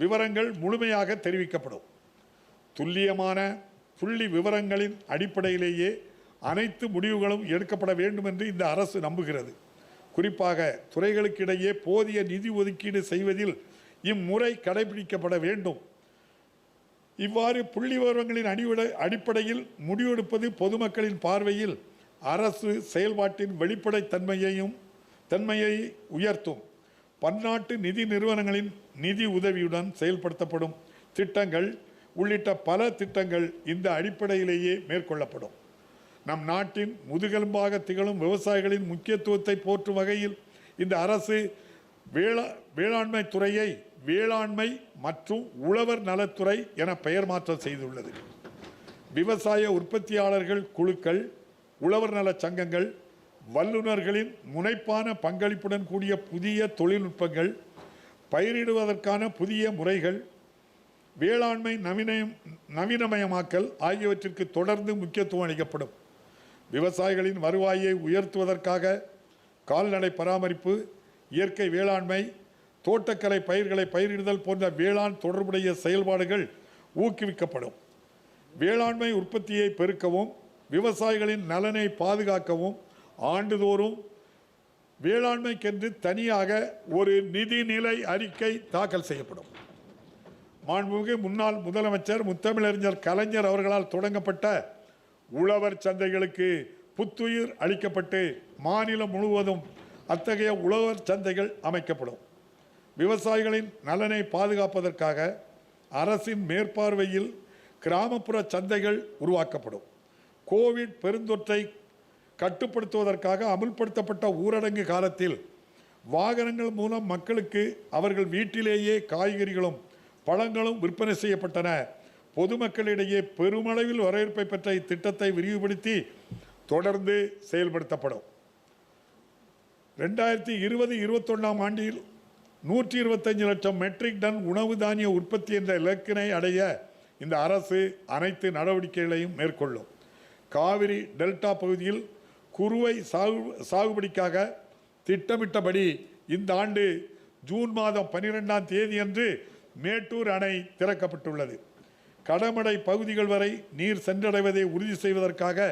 விவரங்கள் முழுமையாக தெரிவிக்கப்படும். துல்லியமான புள்ளி விவரங்களின் அடிப்படையிலேயே அனைத்து முடிவுகளும் எடுக்கப்பட வேண்டும் என்று இந்த அரசு நம்புகிறது. குறிப்பாக துறைகளுக்கிடையே போதிய நிதி ஒதுக்கீடு செய்வதில் இம்முறை கடைபிடிக்கப்பட வேண்டும். இவ்வாறு புள்ளி விவரங்களின் அடிப்படையில் முடிவெடுப்பது பொதுமக்களின் பார்வையில் அரசு செயல்பாட்டின் வெளிப்படை தன்மையை உயர்த்தும். பன்னாட்டு நிதி நிறுவனங்களின் நிதி உதவியுடன் செயல்படுத்தப்படும் திட்டங்கள் உள்ளிட்ட பல திட்டங்கள் இந்த அடிப்படையிலேயே மேற்கொள்ளப்படும். நம் நாட்டின் முதுகெலும்பாக திகழும் விவசாயிகளின் முக்கியத்துவத்தை போற்றும் வகையில் இந்த அரசு வேளாண்மை துறையை வேளாண்மை மற்றும் உழவர் நலத்துறை என பெயர் மாற்றம் செய்துள்ளது. விவசாய உற்பத்தியாளர்கள் குழுக்கள், உழவர் நல சங்கங்கள், வல்லுநர்களின் முனைப்பான பங்களிப்புடன் கூடிய புதிய தொழில்நுட்பங்கள், பயிரிடுவதற்கான புதிய முறைகள், வேளாண்மை நவீனமயமாக்கல் ஆகியவற்றிற்கு தொடர்ந்து முக்கியத்துவம் அளிக்கப்படும். விவசாயிகளின் வருவாயை உயர்த்துவதற்காக கால்நடை பராமரிப்பு, இயற்கை வேளாண்மை, தோட்டக்கலை பயிர்களை பயிரிடுதல் போன்ற வேளாண் தொடர்புடைய செயல்பாடுகள் ஊக்குவிக்கப்படும். வேளாண்மை உற்பத்தியை பெருக்கவும் விவசாயிகளின் நலனை பாதுகாக்கவும் ஆண்டுதோறும் வேளாண்மைக்கென்று தனியாக ஒரு நிதிநிலை அறிக்கை தாக்கல் செய்யப்படும். மாண்புமிகு முன்னாள் முதலமைச்சர் முத்தமிழறிஞர் கலைஞர் அவர்களால் தொடங்கப்பட்ட உழவர் சந்தைகளுக்கு புத்துயிர் அளிக்கப்பட்டு மாநிலம் முழுவதும் அத்தகைய உழவர் சந்தைகள் அமைக்கப்படும். விவசாயிகளின் நலனை பாதுகாப்பதற்காக அரசின் மேற்பார்வையில் கிராமப்புற சந்தைகள் உருவாக்கப்படும். கோவிட் பெருந்தொற்றை கட்டுப்படுத்துவதற்காக அமுல்படுத்தப்பட்ட ஊரடங்கு காலத்தில் வாகனங்கள் மூலம் மக்களுக்கு அவர்கள் வீட்டிலேயே காய்கறிகளும் பழங்களும் விற்பனை செய்யப்பட்டன. பொதுமக்களிடையே பெருமளவில் வரவேற்பை பெற்ற இத்திட்டத்தை விரிவுபடுத்தி தொடர்ந்து செயல்படுத்தப்படும். 2020-21 ஆண்டில் 125 லட்சம் மெட்ரிக் டன் உணவு தானிய உற்பத்தி என்ற இலக்கினை அடைய இந்த அரசு அனைத்து நடவடிக்கைகளையும் மேற்கொள்ளும். காவிரி டெல்டா பகுதியில் குறுவை சாகுபடிக்காக திட்டமிட்டபடி இந்த ஆண்டு ஜூன் மாதம் 12ஆம் தேதியன்று மேட்டூர் அணை திறக்கப்பட்டுள்ளது. கடமடை பகுதிகள் வரை நீர் சென்றடைவதை உறுதி செய்வதற்காக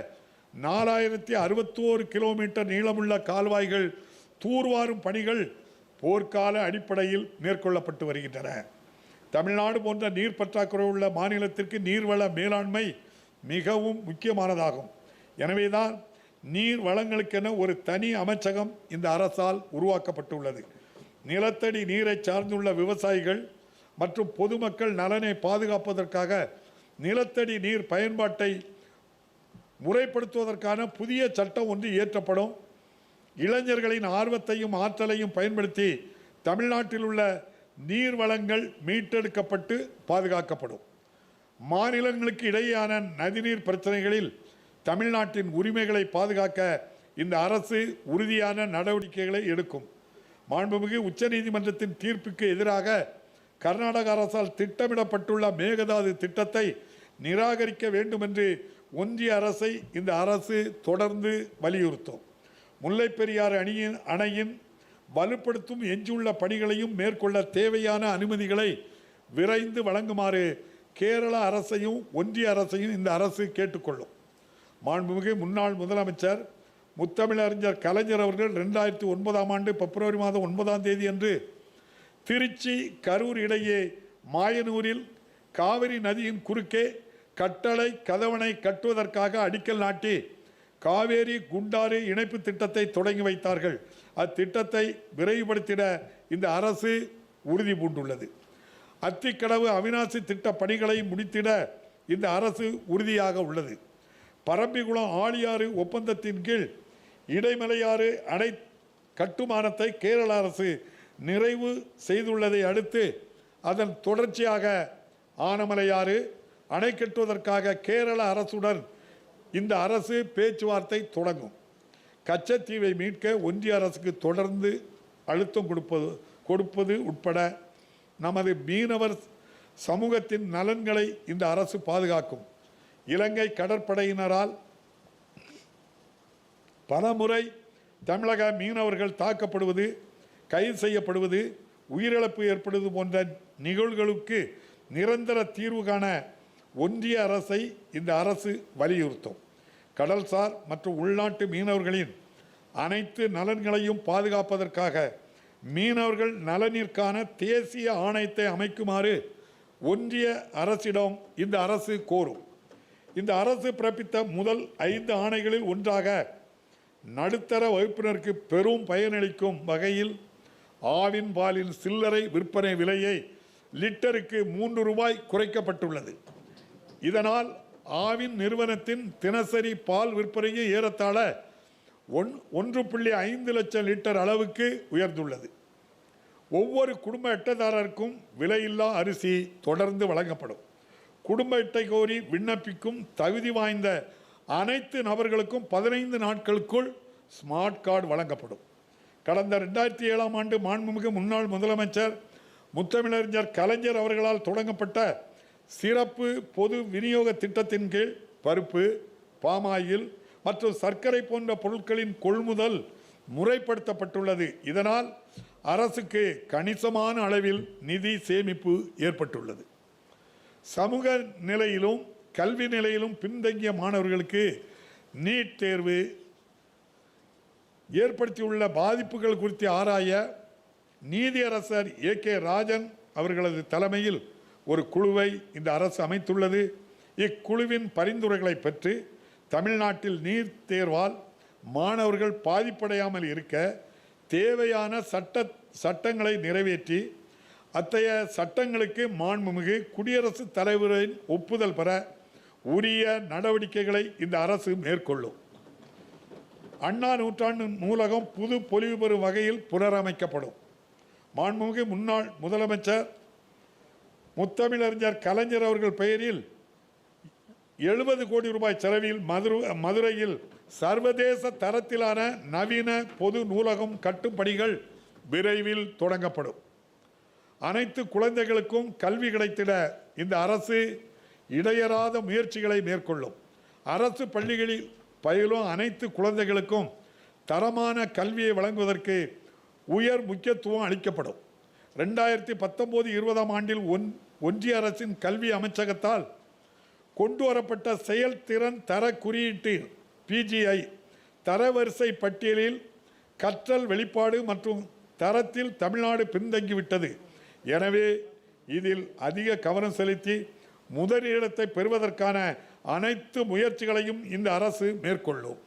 4061 கிலோமீட்டர் நீளமுள்ள கால்வாய்கள் தூர்வாரும் பணிகள் போர்க்கால அடிப்படையில் மேற்கொள்ளப்பட்டு வருகின்றன. தமிழ்நாடு போன்ற நீர் பற்றாக்குறை உள்ள மாநிலத்திற்கு நீர்வள மேலாண்மை மிகவும் முக்கியமானதாகும். எனவேதான் நீர் வளங்களுக்கென ஒரு தனி அமைச்சகம் இந்த அரசால் உருவாக்கப்பட்டுள்ளது. நிலத்தடி நீரை சார்ந்துள்ள விவசாயிகள் மற்றும் பொதுமக்கள் நலனை பாதுகாப்பதற்காக நிலத்தடி நீர் பயன்பாட்டை முறைப்படுத்துவதற்கான புதிய சட்டம் ஒன்று இயற்றப்படும். இளைஞர்களின் ஆர்வத்தையும் ஆற்றலையும் பயன்படுத்தி தமிழ்நாட்டில் உள்ள நீர் வளங்கள் மீட்டெடுக்கப்பட்டு பாதுகாக்கப்படும். மாநிலங்களுக்கு இடையேயான நதிநீர் பிரச்சனைகளில் தமிழ்நாட்டின் உரிமைகளை பாதுகாக்க இந்த அரசு உறுதியான நடவடிக்கைகளை எடுக்கும். மாண்புமிகு உச்சநீதிமன்றத்தின் தீர்ப்புக்கு எதிராக கர்நாடக அரசால் திட்டமிடப்பட்டுள்ள மேகதாது திட்டத்தை நிராகரிக்க வேண்டும் என்று ஒன்றிய அரசை இந்த அரசு தொடர்ந்து வலியுறுத்தும். முல்லைப் பெரியாறு அணையின் வலுப்படுத்தும் எஞ்சியுள்ள பணிகளையும் மேற்கொள்ள தேவையான அனுமதிகளை விரைந்து வழங்குமாறு கேரள அரசையும் ஒன்றிய அரசையும் இந்த அரசு கேட்டுக்கொள்ளும். மாண்புமிகு முன்னாள் முதலமைச்சர் முத்தமிழறிஞர் கலைஞர் அவர்கள் 2009ஆம் ஆண்டு பிப்ரவரி மாதம் 9ஆம் தேதி அன்று திருச்சி கரூர் இடையே மாயனூரில் காவிரி நதியின் குறுக்கே கட்டளை கதவணை கட்டுவதற்காக அடிக்கல் நாட்டி காவேரி குண்டாறு இணைப்பு திட்டத்தை தொடங்கி வைத்தார்கள். அத்திட்டத்தை விரைவுபடுத்திட இந்த அரசு உறுதி பூண்டுள்ளது. அத்திக்கடவு அவிநாசி திட்ட பணிகளை முடித்திட இந்த அரசு உறுதியாக உள்ளது. பரம்பிக்குளம் ஆழியாறு ஒப்பந்தத்தின் கீழ் இடைமலையாறு அணை கட்டுமானத்தை கேரள அரசு நிறைவு செய்துள்ளதை அடுத்து அதன் தொடர்ச்சியாக ஆனமலையாறு அணை கட்டுவதற்காக கேரள அரசுடன் இந்த அரசு பேச்சுவார்த்தை தொடங்கும். கச்சத்தீவை மீட்க ஒன்றிய அரசுக்கு தொடர்ந்து அழுத்தம் கொடுப்பது உட்பட நமது மீனவர் சமூகத்தின் நலன்களை இந்த அரசு பாதுகாக்கும். இலங்கை கடற்படையினரால் பலமுறை தமிழக மீனவர்கள் தாக்கப்படுவது, கைது செய்யப்படுவது, உயிரிழப்பு ஏற்படுவது போன்ற நிகழ்வுகளுக்கு நிரந்தர தீர்வு காண ஒன்றிய அரசை இந்த அரசு வலியுறுத்தும். கடல்சார் மற்றும் உள்நாட்டு மீனவர்களின் அனைத்து நலன்களையும் பாதுகாப்பதற்காக மீனவர்கள் நலனிற்கான தேசிய ஆணையத்தை அமைக்குமாறு ஒன்றிய அரசிடம் இந்த அரசு கோரும். இந்த அரசு பிறப்பித்த முதல் 5 ஆணைகளில் ஒன்றாக நடுத்தர வகுப்பினருக்கு பெரும் பயனளிக்கும் வகையில் ஆவின் பாலின் சில்லறை விற்பனை விலையை லிட்டருக்கு 3 ரூபாய் குறைக்கப்பட்டுள்ளது. இதனால் ஆவின் நிறுவனத்தின் தினசரி பால் விற்பனையை ஏறத்தாழ 1.5 லட்சம் லிட்டர் அளவுக்கு உயர்ந்துள்ளது. ஒவ்வொரு குடும்ப அட்டைதாரருக்கும் விலையில்லா அரிசி தொடர்ந்து வழங்கப்படும். குடும்ப அட்டை கோரி விண்ணப்பிக்கும் தகுதி வாய்ந்த அனைத்து நபர்களுக்கும் 15 நாட்களுக்குள் ஸ்மார்ட் கார்டு வழங்கப்படும். கடந்த 2007ஆம் ஆண்டு மாண்புமிகு முன்னாள் முதலமைச்சர் முத்தமிழறிஞர் கலைஞர் அவர்களால் தொடங்கப்பட்ட சிறப்பு பொது விநியோக திட்டத்தின் கீழ் பருப்பு, பாமாயில் மற்றும் சர்க்கரை போன்ற பொருட்களின் கொள்முதல் முறைப்படுத்தப்பட்டுள்ளது. இதனால் அரசுக்கு கணிசமான அளவில் நிதி சேமிப்பு ஏற்பட்டுள்ளது. சமூக நிலையிலும் கல்வி நிலையிலும் பின்தங்கிய மாணவர்களுக்கு நீட் தேர்வு ஏற்படுத்தியுள்ள பாதிப்புகள் குறித்து ஆராய நீதியரசர் ஏ.கே. ராஜன் அவர்களது தலைமையில் ஒரு குழுவை இந்த அரசு அமைத்துள்ளது. இக்குழுவின் பரிந்துரைகளை பெற்று தமிழ்நாட்டில் நீட் தேர்வால் மாணவர்கள் பாதிப்படையாமல் இருக்க தேவையான சட்டங்களை நிறைவேற்றி அத்தகைய சட்டங்களுக்கு மாண்புமிகு குடியரசுத் தலைவரின் ஒப்புதல் பெற உரிய நடவடிக்கைகளை இந்த அரசு மேற்கொள்ளும். அண்ணா நூற்றாண்டு நூலகம் புது பொலிவு பெறும் வகையில் புனரமைக்கப்படும். மாண்புமிகு முன்னாள் முதலமைச்சர் முத்தமிழறிஞர் கலைஞர் அவர்கள் பெயரில் 70 கோடி ரூபாய் செலவில் மதுரையில் சர்வதேச தரத்திலான நவீன பொது நூலகம் கட்டும் பணிகள் விரைவில் தொடங்கப்படும். அனைத்து குழந்தைகளுக்கும் கல்வி கிடைத்திட இந்த அரசு இடையறாத முயற்சிகளை மேற்கொள்ளும். அரசு பள்ளிகளில் பயிலும் அனைத்து குழந்தைகளுக்கும் தரமான கல்வியை வழங்குவதற்கு உயர் முக்கியத்துவம் அளிக்கப்படும். 2019-20ஆம் ஆண்டில் ஒன்றிய அரசின் கல்வி அமைச்சகத்தால் கொண்டு வரப்பட்ட செயல்திறன் தர குறியீட்டு PGI தரவரிசை பட்டியலில் கற்றல் வெளிப்பாடு மற்றும் தரத்தில் தமிழ்நாடு பின்தங்கிவிட்டது. எனவே இதில் அதிக கவனம் செலுத்தி முதலிடத்தை பெறுவதற்கான அனைத்து முயற்சிகளையும் இந்த அரசு மேற்கொள்ளும்.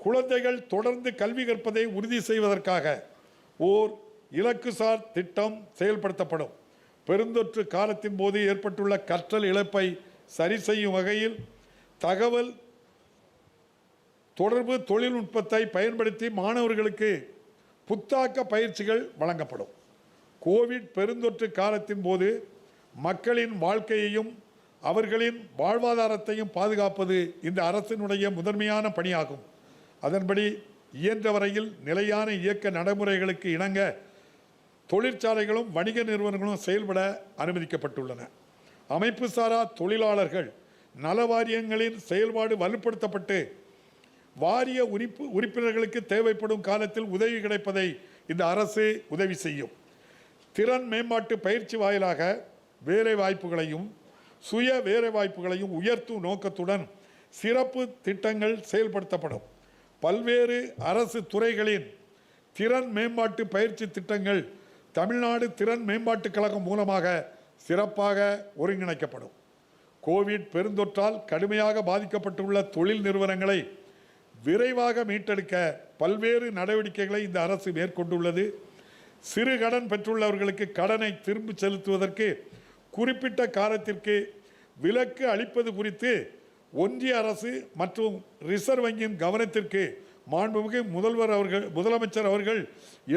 குழந்தைகள் தொடர்ந்து கல்வி கற்பதை உறுதி செய்வதற்காக ஓர் இலக்குசார் திட்டம் செயல்படுத்தப்படும். பெருந்தொற்று காலத்தின் போது ஏற்பட்டுள்ள கற்றல் இழப்பை சரி செய்யும் வகையில் தகவல் தொடர்பு தொழில்நுட்பத்தை பயன்படுத்தி மாணவர்களுக்கு புத்தாக்க பயிற்சிகள் வழங்கப்படும். கோவிட் பெருந்தொற்று காலத்தின் போது மக்களின் வாழ்க்கையையும் அவர்களின் வாழ்வாதாரத்தையும் பாதுகாப்பது இந்த அரசினுடைய முதன்மையான பணியாகும். அதன்படி இயன்ற வரையில் நிலையான இயக்க நடைமுறைகளுக்கு இணங்க தொழிற்சாலைகளும் வணிக நிறுவனங்களும் செயல்பட அனுமதிக்கப்பட்டுள்ளன. அமைப்பு சாரா தொழிலாளர்கள் நல வாரியங்களின் செயல்பாடு வலுப்படுத்தப்பட்டு வாரிய உறுப்பினர்களுக்கு தேவைப்படும் காலத்தில் உதவி கிடைப்பதை இந்த அரசு உதவி செய்யும். திறன் மேம்பாட்டு பயிற்சி வாயிலாக வேலை வாய்ப்புகளையும் சுய வேலை வாய்ப்புகளையும் உயர்த்தும் நோக்கத்துடன் சிறப்பு திட்டங்கள் செயல்படுத்தப்படும். பல்வேறு அரசு துறைகளின் திறன் மேம்பாட்டு பயிற்சி திட்டங்கள் தமிழ்நாடு திறன் மேம்பாட்டுக் கழகம் மூலமாக சிறப்பாக ஒருங்கிணைக்கப்படும். கோவிட் பெருந்தொற்றால் கடுமையாக பாதிக்கப்பட்டுள்ள தொழில் நிறுவனங்களை விரைவாக மீட்டெடுக்க பல்வேறு நடவடிக்கைகளை இந்த அரசு மேற்கொண்டுள்ளது. சிறு கடன் பெற்றுள்ளவர்களுக்கு கடனை திரும்ப செலுத்துவதற்கு குறிப்பிட்ட காலத்திற்கு விலக்கு அளிப்பது குறித்து ஒன்றிய அரசு மற்றும் ரிசர்வ் வங்கியின் கவனத்திற்கு மாண்புமிகு முதலமைச்சர் அவர்கள்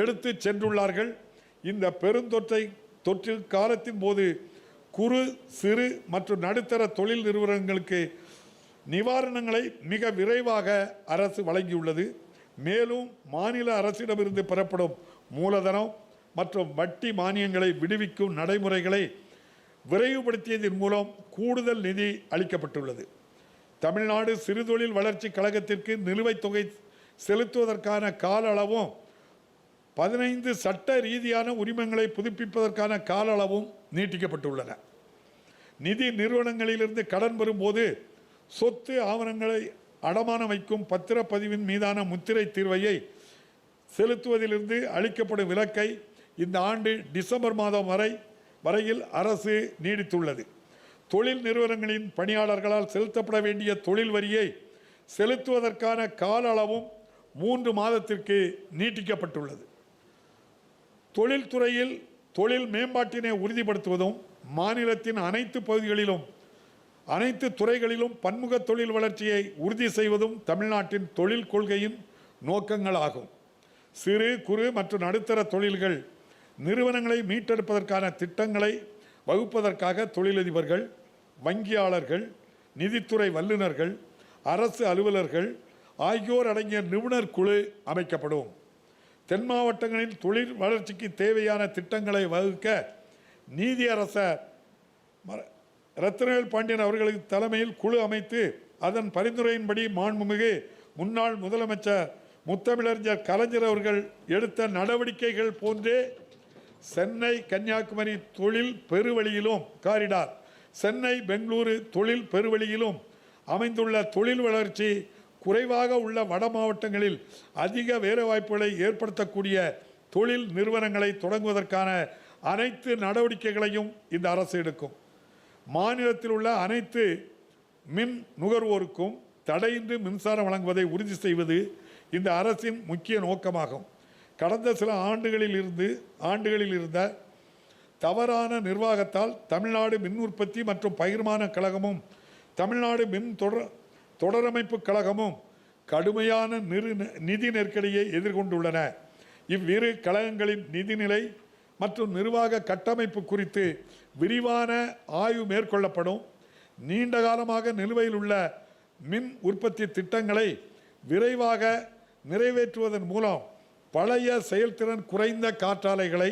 எடுத்து சென்றுள்ளார்கள். இந்த பெருந்தொற்று காலத்தின் போது குறு சிறு மற்றும் நடுத்தர தொழில் நிறுவனங்களுக்கு நிவாரணங்களை மிக விரைவாக அரசு வழங்கியுள்ளது. மேலும் மாநில அரசிடமிருந்து பெறப்படும் மூலதனம் மற்றும் வட்டி மானியங்களை விடுவிக்கும் நடைமுறைகளை விரைவுபடுத்தியதன் மூலம் கூடுதல் நிதி அளிக்கப்பட்டுள்ளது. தமிழ்நாடு சிறுதொழில் வளர்ச்சி கழகத்திற்கு நிலுவைத் தொகை செலுத்துவதற்கான கால அளவும் 15 சட்ட ரீதியான உரிமங்களை புதுப்பிப்பதற்கான கால அளவும் நீட்டிக்கப்பட்டுள்ளன. நிதி நிறுவனங்களிலிருந்து கடன் பெறும்போது சொத்து ஆவணங்களை அடமானம் வைக்கும் பத்திரப்பதிவின் மீதான முத்திரை தீர்வையை செலுத்துவதிலிருந்து அளிக்கப்படும் விலக்கை இந்த ஆண்டு டிசம்பர் மாதம் வரையில் அரசு நீடித்துள்ளது. தொழில் நிறுவனங்களின் பணியாளர்களால் செலுத்தப்பட வேண்டிய தொழில் வரியை செலுத்துவதற்கான கால அளவும் 3 மாதத்திற்கு நீட்டிக்கப்பட்டுள்ளது. தொழில்துறையில் தொழில் மேம்பாட்டினை உறுதிப்படுத்துவதும் மாநிலத்தின் அனைத்து பகுதிகளிலும் அனைத்து துறைகளிலும் பன்முக தொழில் வளர்ச்சியை உறுதி செய்வதும் தமிழ்நாட்டின் தொழில் கொள்கையின் நோக்கங்களாகும். சிறு குறு மற்றும் நடுத்தர தொழில்கள் நிறுவனங்களை மீட்டெடுப்பதற்கான திட்டங்களை வகுப்பதற்காக தொழிலதிபர்கள், வங்கியாளர்கள், நிதித்துறை வல்லுநர்கள், அரசு அலுவலர்கள் ஆகியோர் அடங்கிய நிபுணர் குழு அமைக்கப்படும். தென் மாவட்டங்களில் தொழில் வளர்ச்சிக்கு தேவையான திட்டங்களை வகுக்க நீதியரசர் ரத்னவேல் பாண்டியன் அவர்களுக்கு தலைமையில் குழு அமைத்து அதன் பரிந்துரையின்படி மாண்புமிகு முன்னாள் முதலமைச்சர் முத்தமிழறிஞர் கலைஞர் அவர்கள் எடுத்த நடவடிக்கைகள் போன்றே சென்னை கன்னியாகுமரி தொழில் பெருவழியிலும் காரிடார், சென்னை பெங்களூரு தொழில் பெருவழியிலும் அமைந்துள்ள தொழில் வளர்ச்சி குறைவாக உள்ள வட மாவட்டங்களில் அதிக வேலைவாய்ப்புகளை ஏற்படுத்தக்கூடிய தொழில் நிறுவனங்களை தொடங்குவதற்கான அனைத்து நடவடிக்கைகளையும் இந்த அரசு எடுக்கும். மாநிலத்தில் உள்ள அனைத்து மின் நுகர்வோருக்கும் தடையின்றி மின்சாரம் வழங்குவதை உறுதி செய்வது இந்த அரசின் முக்கிய நோக்கமாகும். கடந்த சில ஆண்டுகளில் இருந்த தவறான நிர்வாகத்தால் தமிழ்நாடு மின் உற்பத்தி மற்றும் பகிர்மான கழகமும் தமிழ்நாடு மின் தொடரமைப்பு கழகமும் கடுமையான நிதி நெருக்கடியை எதிர்கொண்டுள்ளன. இவ்விரு கழகங்களின் நிதிநிலை மற்றும் நிர்வாக கட்டமைப்பு குறித்து விரிவான ஆய்வு மேற்கொள்ளப்படும். நீண்ட காலமாக நிலுவையில் உள்ள மின் உற்பத்தி திட்டங்களை விரைவாக நிறைவேற்றுவதன் மூலம் பழைய செயல்திறன் குறைந்த காற்றாலைகளை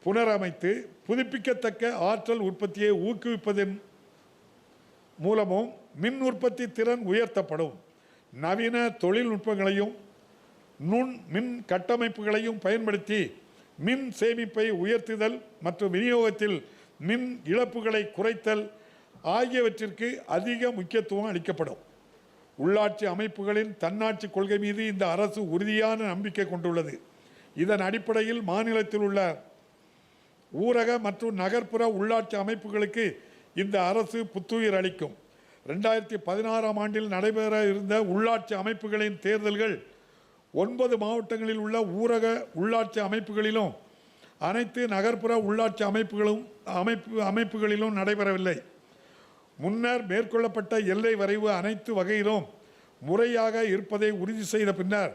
புனரமைத்து புதுப்பிக்கத்தக்க ஆற்றல் உற்பத்தியை ஊக்குவிப்பதன் மூலமும் மின் உற்பத்தி திறன் உயர்த்தப்படும். நவீன தொழில்நுட்பங்களையும் நுண் மின் கட்டமைப்புகளையும் பயன்படுத்தி மின் சேமிப்பை உயர்த்துதல் மற்றும் விநியோகத்தில் மின் இழப்புகளை குறைத்தல் ஆகியவற்றிற்கு அதிக முக்கியத்துவம் அளிக்கப்படும். உள்ளாட்சி அமைப்புகளின் தன்னாட்சி கொள்கை மீது இந்த அரசு உறுதியான நம்பிக்கை கொண்டுள்ளது. இதன் அடிப்படையில் மாநிலத்தில் உள்ள ஊரக மற்றும் நகர்ப்புற உள்ளாட்சி அமைப்புகளுக்கு இந்த அரசு புத்துயிர் அளிக்கும். 2016ஆம் ஆண்டில் நடைபெற இருந்த உள்ளாட்சி அமைப்புகளின் தேர்தல்கள் 9 மாவட்டங்களில் உள்ள ஊரக உள்ளாட்சி அமைப்புகளிலும் அனைத்து நகர்ப்புற உள்ளாட்சி அமைப்புகளிலும் நடைபெறவில்லை. முன்னர் மேற்கொள்ளப்பட்ட எல்லை வரைவு அனைத்து வகையிலும் முறையாக இருப்பதை உறுதி செய்த பின்னர்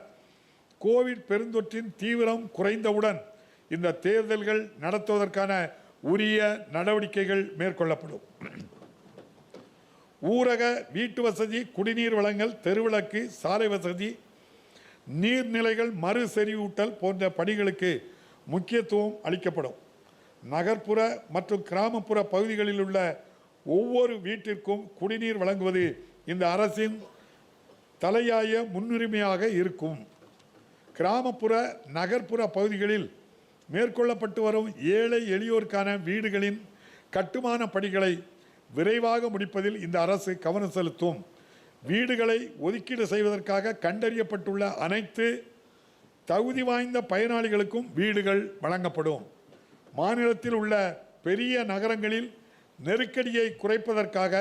கோவிட் பெருந்தொற்றின் தீவிரம் குறைந்தவுடன் இந்த தேர்தல்கள் நடத்துவதற்கான உரிய நடவடிக்கைகள் மேற்கொள்ளப்படும். ஊரக வீட்டு வசதி, குடிநீர் வழங்கல், தெருவிளக்கு, சாலை வசதி, நீர்நிலைகள் மறு செறிவூட்டல் போன்ற பணிகளுக்கு முக்கியத்துவம் அளிக்கப்படும். நகர்ப்புற மற்றும் கிராமப்புற பகுதிகளில் உள்ள ஒவ்வொரு வீட்டிற்கும் குடிநீர் வழங்குவது இந்த அரசின் தலையாய முன்னுரிமையாக இருக்கும். கிராமப்புற நகர்ப்புற பகுதிகளில் மேற்கொள்ளப்பட்டு வரும் ஏழை எளியோருக்கான வீடுகளின் கட்டுமான பணிகளை விரைவாக முடிப்பதில் இந்த அரசு கவனம் செலுத்தும். வீடுகளை ஒதுக்கீடு செய்வதற்காக கண்டறியப்பட்டுள்ள அனைத்து தகுதி வாய்ந்த பயனாளிகளுக்கும் வீடுகள் வழங்கப்படும். மாநிலத்தில் உள்ள பெரிய நகரங்களில் நெருக்கடியை குறைப்பதற்காக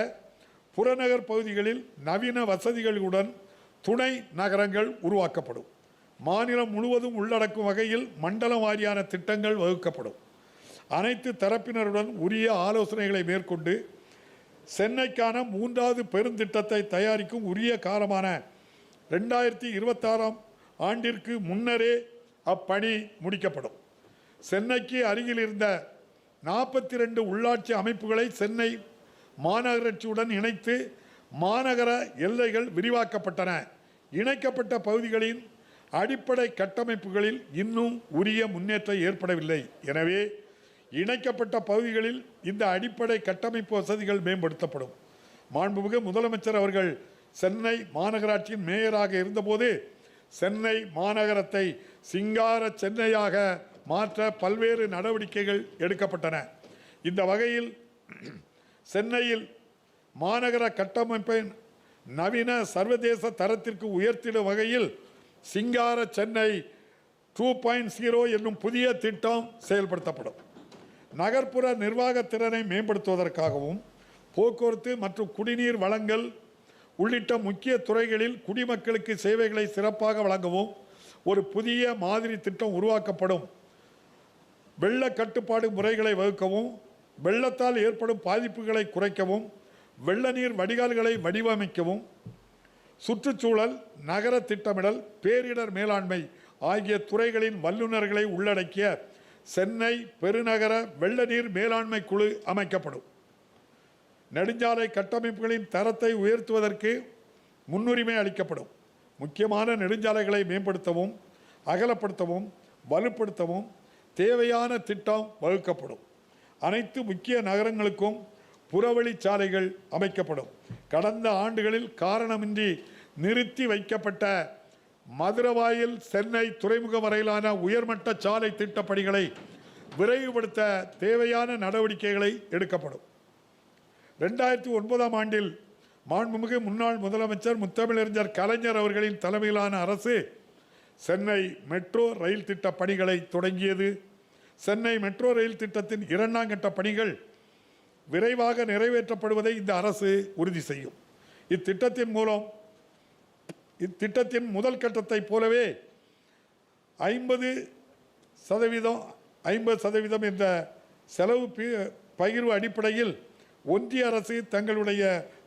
புறநகர் பகுதிகளில் நவீன வசதிகளுடன் துணை நகரங்கள் உருவாக்கப்படும். மாநிலம் முழுவதும் உள்ளடக்கும் வகையில் மண்டலம் வாரியான திட்டங்கள் வகுக்கப்படும். அனைத்து தரப்பினருடன் உரிய ஆலோசனைகளை மேற்கொண்டு சென்னைக்கான 3வது பெருந்திட்டத்தை தயாரிக்கும் உரிய காலமான 2026ஆம் ஆண்டிற்கு முன்னரே அப்பணி முடிக்கப்படும். சென்னைக்கு அருகில் இருந்த 42 உள்ளாட்சி அமைப்புகளை சென்னை மாநகராட்சியுடன் இணைத்து மாநகர எல்லைகள் விரிவாக்கப்பட்டன. இணைக்கப்பட்ட பகுதிகளின் அடிப்படை கட்டமைப்புகளில் இன்னும் உரிய முன்னேற்றம் ஏற்படவில்லை. எனவே இணைக்கப்பட்ட பகுதிகளில் இந்த அடிப்படை கட்டமைப்பு வசதிகள் மேம்படுத்தப்படும். மாண்புமிகு முதலமைச்சர் அவர்கள் சென்னை மாநகராட்சியின் மேயராக இருந்தபோது சென்னை மாநகரத்தை சிங்கார சென்னையாக மாற்ற பல்வேறு நடவடிக்கைகள் எடுக்கப்பட்டன. இந்த வகையில் சென்னையில் மாநகர கட்டமைப்பை நவீன சர்வதேச தரத்திற்கு உயர்த்திடும் வகையில் சிங்கார சென்னை 2.0 என்னும் புதிய திட்டம் செயல்படுத்தப்படும். நகர்ப்புற நிர்வாக திறனை மேம்படுத்துவதற்காகவும் போக்குவரத்து மற்றும் குடிநீர் வழங்கல் உள்ளிட்ட முக்கிய துறைகளில் குடிமக்களுக்கு சேவைகளை சிறப்பாக வழங்கவும் ஒரு புதிய மாதிரி திட்டம் உருவாக்கப்படும். வெள்ள கட்டுப்பாடு முறைகளை வகுக்கவும், வெள்ளத்தால் ஏற்படும் பாதிப்புகளை குறைக்கவும், வெள்ள நீர் வடிகால்களை வடிவமைக்கவும், சுற்றுச்சூழல், நகர திட்டமிடல், பேரிடர் மேலாண்மை ஆகிய துறைகளின் வல்லுநர்களை உள்ளடக்கிய சென்னை பெருநகர வெள்ள நீர் மேலாண்மை குழு அமைக்கப்படும். நெடுஞ்சாலை கட்டமைப்புகளின் தரத்தை உயர்த்துவதற்கு முன்னுரிமை அளிக்கப்படும். முக்கியமான நெடுஞ்சாலைகளை மேம்படுத்தவும், அகலப்படுத்தவும், வலுப்படுத்தவும் தேவையான திட்டம் வகுக்கப்படும். அனைத்து முக்கிய நகரங்களுக்கும் புறவழிச்சாலைகள் அமைக்கப்படும். கடந்த ஆண்டுகளில் காரணமின்றி நிறுத்தி வைக்கப்பட்ட மதுரவாயில் சென்னை துறைமுகம் வரையிலான உயர்மட்ட சாலை திட்டப் பணிகளை விரைவுபடுத்த தேவையான நடவடிக்கைகளை எடுக்கப்படும். 2009ஆம் ஆண்டில் மாண்புமிகு முன்னாள் முதலமைச்சர் முத்தமிழறிஞர் கலைஞர் அவர்களின் தலைமையிலான அரசு சென்னை மெட்ரோ ரயில் திட்ட பணிகளை தொடங்கியது. சென்னை மெட்ரோ ரயில் திட்டத்தின் 2ஆம் கட்ட பணிகள் விரைவாக நிறைவேற்றப்படுவதை இந்த அரசு உறுதி செய்யும். இத்திட்டத்தின் முதல் கட்டத்தை போலவே 50% என்ற செலவு பகிர்வு அடிப்படையில் ஒன்றிய அரசு தங்களுடைய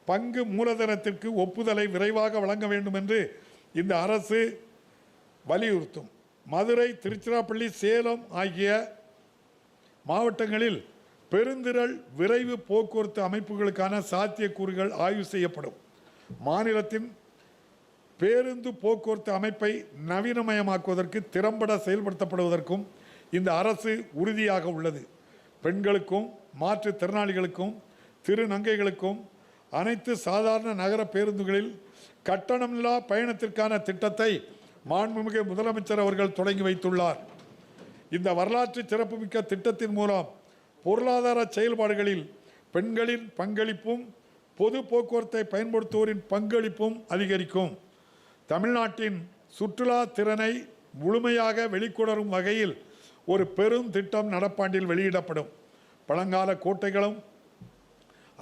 பங்கு மூலதனத்திற்கு ஒப்புதலை விரைவாக வழங்க வேண்டும் என்று இந்த அரசு வலியுறுத்தும். மதுரை, திருச்சிராப்பள்ளி, சேலம் ஆகிய மாவட்டங்களில் பெருந்திரள் விரைவு போக்குவரத்து அமைப்புகளுக்கான சாத்தியக்கூறுகள் ஆய்வு செய்யப்படும். மாநிலத்தின் பேருந்து போக்குவரத்து அமைப்பை நவீனமயமாக்குவதற்கு திறம்பட செயல்படுத்தப்படுவதற்கும் இந்த அரசு உறுதியாக உள்ளது. பெண்களுக்கும், மாற்றுத்திறனாளிகளுக்கும், திருநங்கைகளுக்கும் அனைத்து சாதாரண நகர பேருந்துகளில் கட்டணமில்லா பயணத்திற்கான திட்டத்தை மாண்புமிகு முதலமைச்சர் அவர்கள் தொடங்கி வைத்துள்ளார். இந்த வரலாற்று சிறப்புமிக்க திட்டத்தின் மூலம் பொருளாதார செயல்பாடுகளில் பெண்களின் பங்களிப்பும் பொது போக்குவரத்தை பயன்படுத்துவோரின் பங்களிப்பும் அதிகரிக்கும். தமிழ்நாட்டின் சுற்றுலா திறனை முழுமையாக வெளிக்கொணரும் வகையில் ஒரு பெரும் திட்டம் நடப்பாண்டில் வெளியிடப்படும். பழங்கால கோட்டைகளும்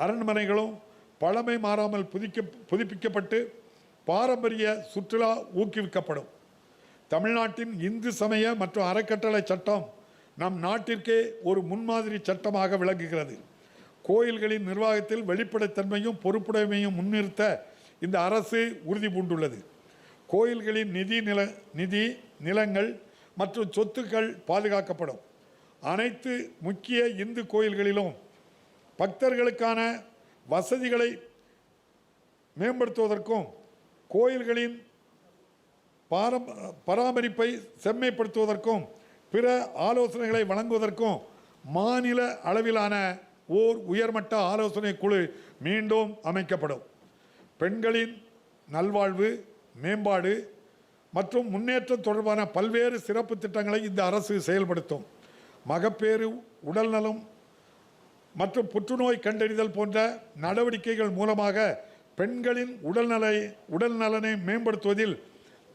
அரண்மனைகளும் பழமை மாறாமல் புதுப்பிக்கப்பட்டு பாரம்பரிய சுற்றுலா ஊக்குவிக்கப்படும். தமிழ்நாட்டின் இந்து சமய மற்றும் அறக்கட்டளை சட்டம் நம் நாட்டிற்கே ஒரு முன்மாதிரி சட்டமாக விளங்குகிறது. கோயில்களின் நிர்வாகத்தில் வெளிப்படைத்தன்மையும் பொறுப்புடைமையும் முன்னிறுத்த இந்த அரசு உறுதி பூண்டுள்ளது. கோயில்களின் நிதி, நிலங்கள் மற்றும் சொத்துக்கள் பாதுகாக்கப்படும். அனைத்து முக்கிய இந்து கோயில்களிலும் பக்தர்களுக்கான வசதிகளை மேம்படுத்துவதற்கும் கோயில்களின் பராமரிப்பை செம்மைப்படுத்துவதற்கும் பிற ஆலோசனைகளை வழங்குவதற்கும் மாநில அளவிலான ஓர் உயர்மட்ட ஆலோசனை குழு மீண்டும் அமைக்கப்படும். பெண்களின் நல்வாழ்வு, மேம்பாடு மற்றும் முன்னேற்றம் தொடர்பான பல்வேறு சிறப்பு திட்டங்களை இந்த அரசு செயல்படுத்தும். மகப்பேறு, உடல்நலம் மற்றும் புற்றுநோய் கண்டறிதல் போன்ற நடவடிக்கைகள் மூலமாக பெண்களின் உடல்நலனை மேம்படுத்துவதில்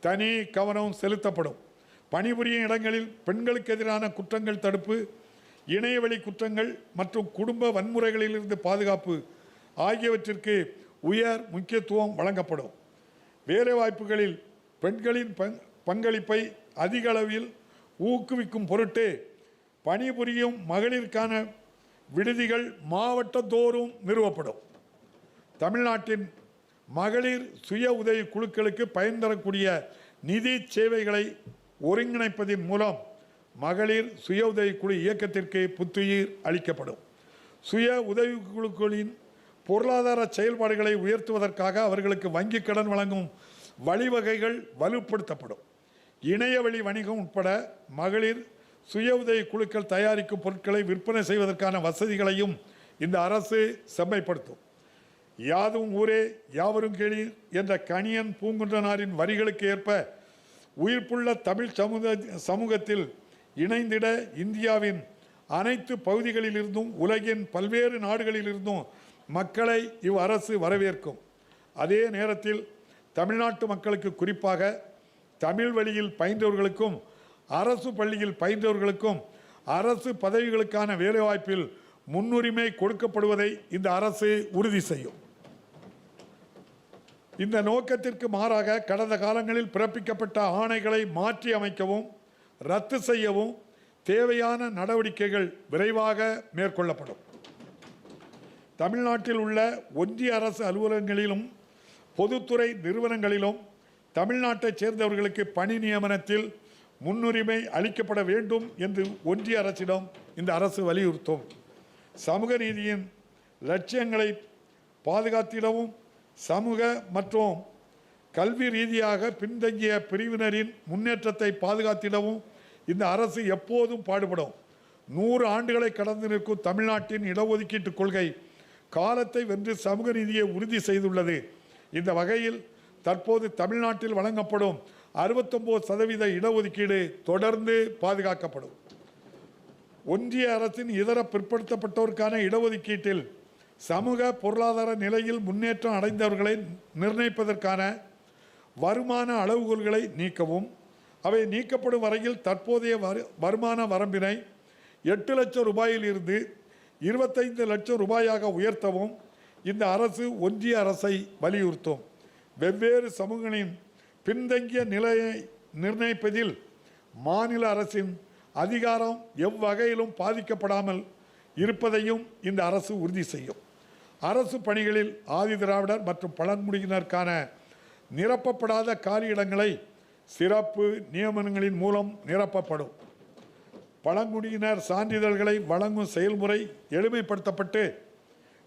தனி கவனம் செலுத்தப்படும். பணிபுரியும் இடங்களில் பெண்களுக்கு எதிரான குற்றங்கள் தடுப்பு, இணையவழி குற்றங்கள் மற்றும் குடும்ப வன்முறைகளிலிருந்து பாதுகாப்பு ஆகியவற்றிற்கு உயர் முக்கியத்துவம் வழங்கப்படும். வேலைவாய்ப்புகளில் பெண்களின் பங்களிப்பை அதிக அளவில் ஊக்குவிக்கும் பொருட்டு பணிபுரியும் மகளிருக்கான விடுதிகள் மாவட்டந்தோறும் நிறுவப்படும். தமிழ்நாட்டின் மகளிர் சுய உதவி குழுக்களுக்கு பயன் தரக்கூடிய நிதி சேவைகளை ஒருங்கிணைப்பதன் மூலம் மகளிர் சுய உதவி குழு இயக்கத்திற்கு புத்துயிர் அளிக்கப்படும். சுய உதவி குழுக்களின் பொருளாதார செயல்பாடுகளை உயர்த்துவதற்காக அவர்களுக்கு வங்கி கடன் வழங்கும் வழிவகைகள் வலுப்படுத்தப்படும். இணையவழி வணிகம் உட்பட மகளிர் சுய உதவி குழுக்கள் தயாரிக்கும் பொருட்களை விற்பனை செய்வதற்கான வசதிகளையும் இந்த அரசு செம்மைப்படுத்தும். யாதும் ஊரே யாவரும் கேளீர் என்ற கணியன் பூங்குன்றனாரின் வரிகளுக்கு ஏற்ப உயிர்ப்புள்ள தமிழ் சமூகத்தில் இணைந்திட இந்தியாவின் அனைத்து பகுதிகளிலிருந்தும் உலகின் பல்வேறு நாடுகளிலிருந்தும் மக்களை இவ்வரசு வரவேற்கும். அதே நேரத்தில் தமிழ்நாட்டு மக்களுக்கு, குறிப்பாக தமிழ் வழியில் பயின்றவர்களுக்கும் அரசு பள்ளியில் பயின்றவர்களுக்கும் அரசு பதவிகளுக்கான வேலைவாய்ப்பில் முன்னுரிமை கொடுக்கப்படுவதை இந்த அரசு உறுதி செய்யும். இந்த நோக்கத்திற்கு மாறாக கடந்த காலங்களில் பிறப்பிக்கப்பட்ட ஆணைகளை மாற்றி அமைக்கவும் ரத்து செய்யவும் தேவையான நடவடிக்கைகள் விரைவாக மேற்கொள்ளப்படும். தமிழ்நாட்டில் உள்ள ஒன்றிய அரசு அலுவலகங்களிலும் பொதுத்துறை நிறுவனங்களிலும் தமிழ்நாட்டைச் சேர்ந்தவர்களுக்கு பணி நியமனத்தில் முன்னுரிமை அளிக்கப்பட வேண்டும் என்று ஒன்றிய அரசிடம் இந்த அரசு வலியுறுத்தும். சமூக நீதியின் லட்சியங்களை பாதுகாத்திடவும் சமூக மற்றும் கல்வி ரீதியாக பின்தங்கிய பிரிவினரின் முன்னேற்றத்தை பாதுகாத்திடவும் இந்த அரசு எப்போதும் பாடுபடும். 100 ஆண்டுகளை கடந்து நிற்கும் தமிழ்நாட்டின் இடஒதுக்கீட்டு கொள்கை காலத்தை வென்று சமூக நீதியை உறுதி செய்துள்ளது. இந்த வகையில் தற்போது தமிழ்நாட்டில் வழங்கப்படும் 69% இடஒதுக்கீடு தொடர்ந்து பாதுகாக்கப்படும். ஒன்றிய அரசின் இதர பிற்படுத்தப்பட்டோருக்கான இடஒதுக்கீட்டில் சமூக பொருளாதார நிலையில் முன்னேற்றம் அடைந்தவர்களை நிர்ணயிப்பதற்கான வருமான அளவுகோல்களை நீக்கவும், அவை நீக்கப்படும் வரையில் தற்போதைய வருமான வரம்பினை 8 லட்சம் ரூபாயில் இருந்து 25 லட்சம் ரூபாயாக உயர்த்தவும் இந்த அரசு ஒன்றிய அரசை வலியுறுத்தும். வெவ்வேறு சமூகங்களின் பின்தங்கிய நிலையை நிர்ணயிப்பதில் மாநில அரசின் அதிகாரம் எவ்வகையிலும் பாதிக்கப்படாமல் இருப்பதையும் இந்த அரசு உறுதி செய்யும். அரசு பணிகளில் ஆதி திராவிடர் மற்றும் பழங்குடியினருக்கான நிரப்பப்படாத காலியிடங்களை சிறப்பு நியமனங்களின் மூலம் நிரப்பப்படும். பழங்குடியினர் சான்றிதழ்களை வழங்கும் செயல்முறை எளிமைப்படுத்தப்பட்டு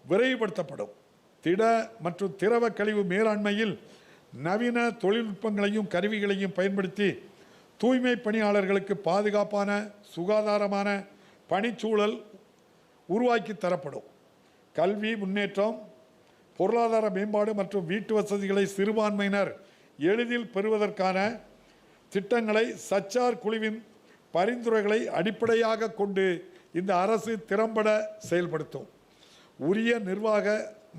விரைவுபடுத்தப்படும். திட மற்றும் திரவ கழிவு மேலாண்மையில் நவீன தொழில்நுட்பங்களையும் கருவிகளையும் பயன்படுத்தி தூய்மை பணியாளர்களுக்கு பாதுகாப்பான சுகாதாரமான பணிச்சூழல் உருவாக்கி தரப்படும். கல்வி முன்னேற்றம், பொருளாதார மேம்பாடு மற்றும் வீட்டு வசதிகளை சிறுபான்மையினர் எளிதில் பெறுவதற்கான திட்டங்களை சச்சார் குழுவின் பரிந்துரைகளை அடிப்படையாக கொண்டு இந்த அரசு திறம்பட செயல்படுத்தும். உரிய நிர்வாக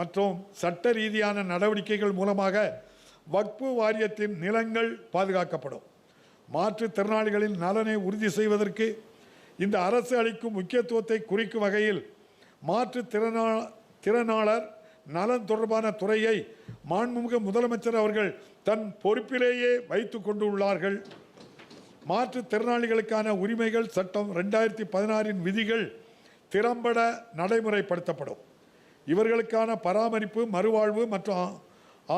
மற்றும் சட்ட ரீதியான நடவடிக்கைகள் மூலமாக வக்ஃபு வாரியத்தின் நிலங்கள் பாதுகாக்கப்படும். மாற்றுத்திறனாளிகளின் நலனை உறுதி செய்வதற்கு இந்த அரசு அளிக்கும் முக்கியத்துவத்தை குறிக்கும் வகையில் மாற்றுத்திறனாளர் நலன் தொடர்பான துறையை மாண்புமிகு முதலமைச்சர் அவர்கள் தன் பொறுப்பிலேயே வைத்து கொண்டு உள்ளார்கள். மாற்றுத்திறனாளிகளுக்கான உரிமைகள் சட்டம் 2016 விதிகள் திறம்பட நடைமுறைப்படுத்தப்படும். இவர்களுக்கான பராமரிப்பு, மறுவாழ்வு மற்றும்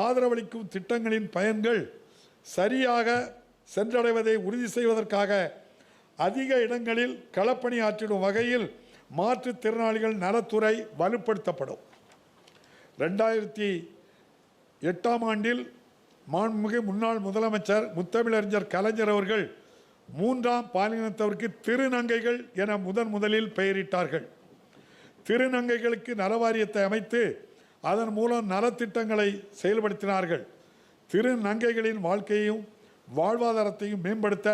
ஆதரவளிக்கும் திட்டங்களின் பயன்கள் சரியாக சென்றடைவதை உறுதி செய்வதற்காக அதிக இடங்களில் களப்பணியாற்றிடும் வகையில் மாற்றுத்திறனாளிகள் நலத்துறை வலுப்படுத்தப்படும். 2008ஆம் ஆண்டில் மாண்புமிகு முன்னாள் முதலமைச்சர் முத்தமிழறிஞர் கலைஞர் அவர்கள் 3ஆம் பாலினத்தவருக்கு திருநங்கைகள் என முதலில் பெயரிட்டார்கள். திருநங்கைகளுக்கு நலவாரியத்தை அமைத்து அதன் மூலம் நலத்திட்டங்களை செயல்படுத்தினார்கள். திருநங்கைகளின் வாழ்க்கையையும் வாழ்வாதாரத்தையும் மேம்படுத்த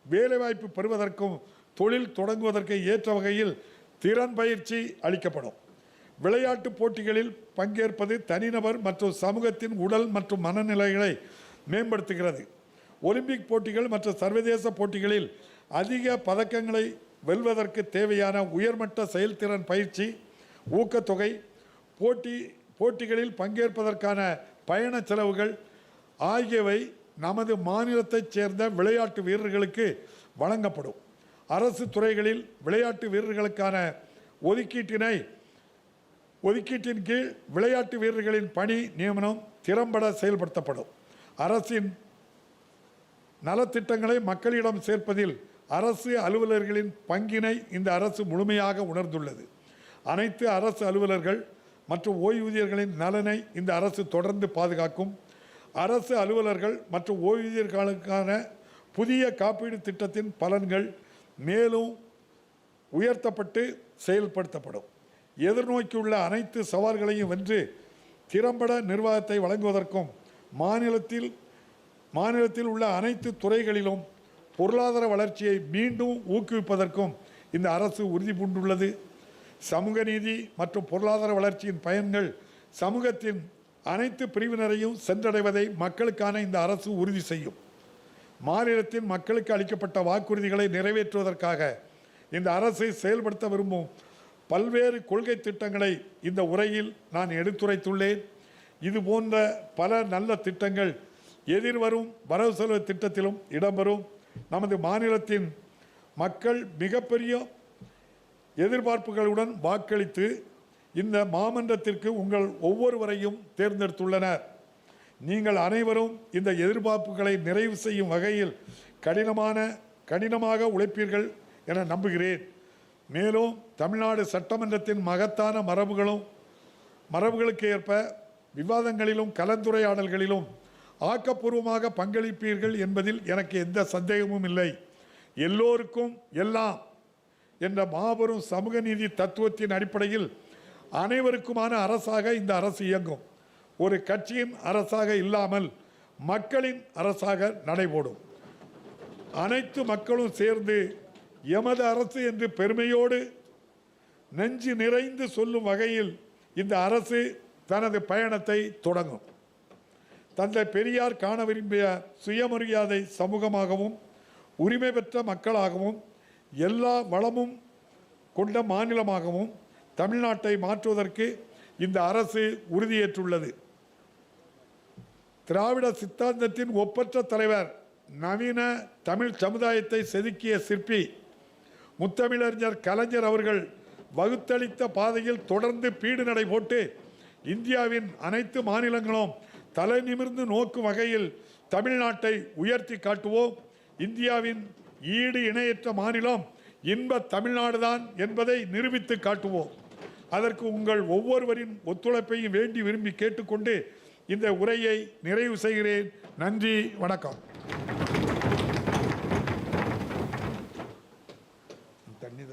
வேலைவாய்ப்பு பெறுவதற்கும் தொழில் தொடங்குவதற்கு ஏற்ற வகையில் திறன் பயிற்சி அளிக்கப்படும். விளையாட்டு போட்டிகளில் பங்கேற்பது தனிநபர் மற்றும் சமூகத்தின் உடல் மற்றும் மனநிலைகளை மேம்படுத்துகிறது. ஒலிம்பிக் போட்டிகள் மற்றும் சர்வதேச போட்டிகளில் அதிக பதக்கங்களை வெல்வதற்கு தேவையான உயர்மட்ட செயல்திறன் பயிற்சி, ஊக்கத்தொகை, போட்டிகளில் பங்கேற்பதற்கான பயண செலவுகள் ஆகியவை நமது மாநிலத்தைச் சேர்ந்த விளையாட்டு வீரர்களுக்கு வழங்கப்படும். அரசு துறைகளில் விளையாட்டு வீரர்களுக்கான ஒதுக்கீட்டின் கீழ் விளையாட்டு வீரர்களின் பணி நியமனம் திறம்பட செயல்படுத்தப்படும். அரசின் நலத்திட்டங்களை மக்களிடம் சேர்ப்பதில் அரசு அலுவலர்களின் பங்கினை இந்த அரசு முழுமையாக உணர்ந்துள்ளது. அனைத்து அரசு அலுவலர்கள் மற்றும் ஓய்வூதியர்களின் நலனை இந்த அரசு தொடர்ந்து பாதுகாக்கும். அரசு அலுவலர்கள் மற்றும் ஓய்வூதியர்களுக்கான புதிய காப்பீடு திட்டத்தின் பலன்கள் மேலும் உயர்த்தப்பட்டு செயல்படுத்தப்படும். எதிர்நோக்கியுள்ள அனைத்து சவால்களையும் வென்று திறம்பட நிர்வாகத்தை வழங்குவதற்கும் மாநிலத்தில் மாநிலத்தில் உள்ள அனைத்து துறைகளிலும் பொருளாதார வளர்ச்சியை மீண்டும் ஊக்குவிப்பதற்கும் இந்த அரசு உறுதி பூண்டுள்ளது. சமூக நீதி மற்றும் பொருளாதார வளர்ச்சியின் பயன்கள் சமூகத்தின் அனைத்து பிரிவினரையும் சென்றடைவதை மக்களுக்கான இந்த அரசு உறுதி செய்யும். மாநிலத்தின் மக்களுக்கு அளிக்கப்பட்ட வாக்குறுதிகளை நிறைவேற்றுவதற்காக இந்த அரசை செயல்படுத்த விரும்பும் பல்வேறு கொள்கை திட்டங்களை இந்த உரையில் நான் எடுத்துரைத்துள்ளேன். இது போன்ற பல நல்ல திட்டங்கள் எதிர்வரும் வரவு செலவு திட்டத்திலும் இடம்பெறும். நமது மாநிலத்தின் மக்கள் மிகப்பெரிய எதிர்பார்ப்புகளுடன் வாக்களித்து இந்த மாமன்றத்திற்கு உங்கள் ஒவ்வொருவரையும் தேர்ந்தெடுத்துள்ளனர். நீங்கள் அனைவரும் இந்த எதிர்பார்ப்புகளை நிறைவு செய்யும் வகையில் கடினமாக உழைப்பீர்கள் என நம்புகிறேன். மேலும் தமிழ்நாடு சட்டமன்றத்தின் மகத்தான மரபுகளுக்கு ஏற்ப விவாதங்களிலும் கலந்துரையாடல்களிலும் ஆக்கப்பூர்வமாக பங்களிப்பீர்கள் என்பதில் எனக்கு எந்த சந்தேகமும் இல்லை. எல்லோருக்கும் எல்லாம் என்ற மாபெரும் சமூக நீதி தத்துவத்தின் அடிப்படையில் அனைவருக்குமான அரசாக இந்த அரசு இயங்கும். ஒரு கட்சியின் அரசாக இல்லாமல் மக்களின் அரசாக நடைபோடும். அனைத்து மக்களும் சேர்ந்து எமது அரசு என்று பெருமையோடு நெஞ்சு நிறைந்து சொல்லும் வகையில் இந்த அரசு தனது பயணத்தை தொடங்கும். தந்தை பெரியார் காண விரும்பிய சுயமரியாதை சமூகமாகவும் உரிமை பெற்ற மக்களாகவும் எல்லா வளமும் கொண்ட மாநிலமாகவும் தமிழ்நாட்டை மாற்றுவதற்கு இந்த அரசு உறுதியேற்றுள்ளது. திராவிட சித்தாந்தத்தின் ஒப்பற்ற தலைவர், நவீன தமிழ் சமுதாயத்தை செதுக்கிய சிற்பி முத்தமிழறிஞர் கலைஞர் அவர்கள் வகுத்தளித்த பாதையில் தொடர்ந்து பீடு நடை போட்டு இந்தியாவின் அனைத்து மாநிலங்களும் தலை நிமிர்ந்து நோக்கும் வகையில் தமிழ்நாட்டை உயர்த்தி காட்டுவோம். இந்தியாவின் ஈடு இணையற்ற மாநிலம் இன்ப தமிழ்நாடுதான் என்பதை நிரூபித்து காட்டுவோம். அதற்கு உங்கள் ஒவ்வொருவரின் ஒத்துழைப்பையும் வேண்டி விரும்பி கேட்டுக்கொண்டு இந்த உரையை நிறைவு செய்கிறேன். நன்றி, வணக்கம். தண்ணி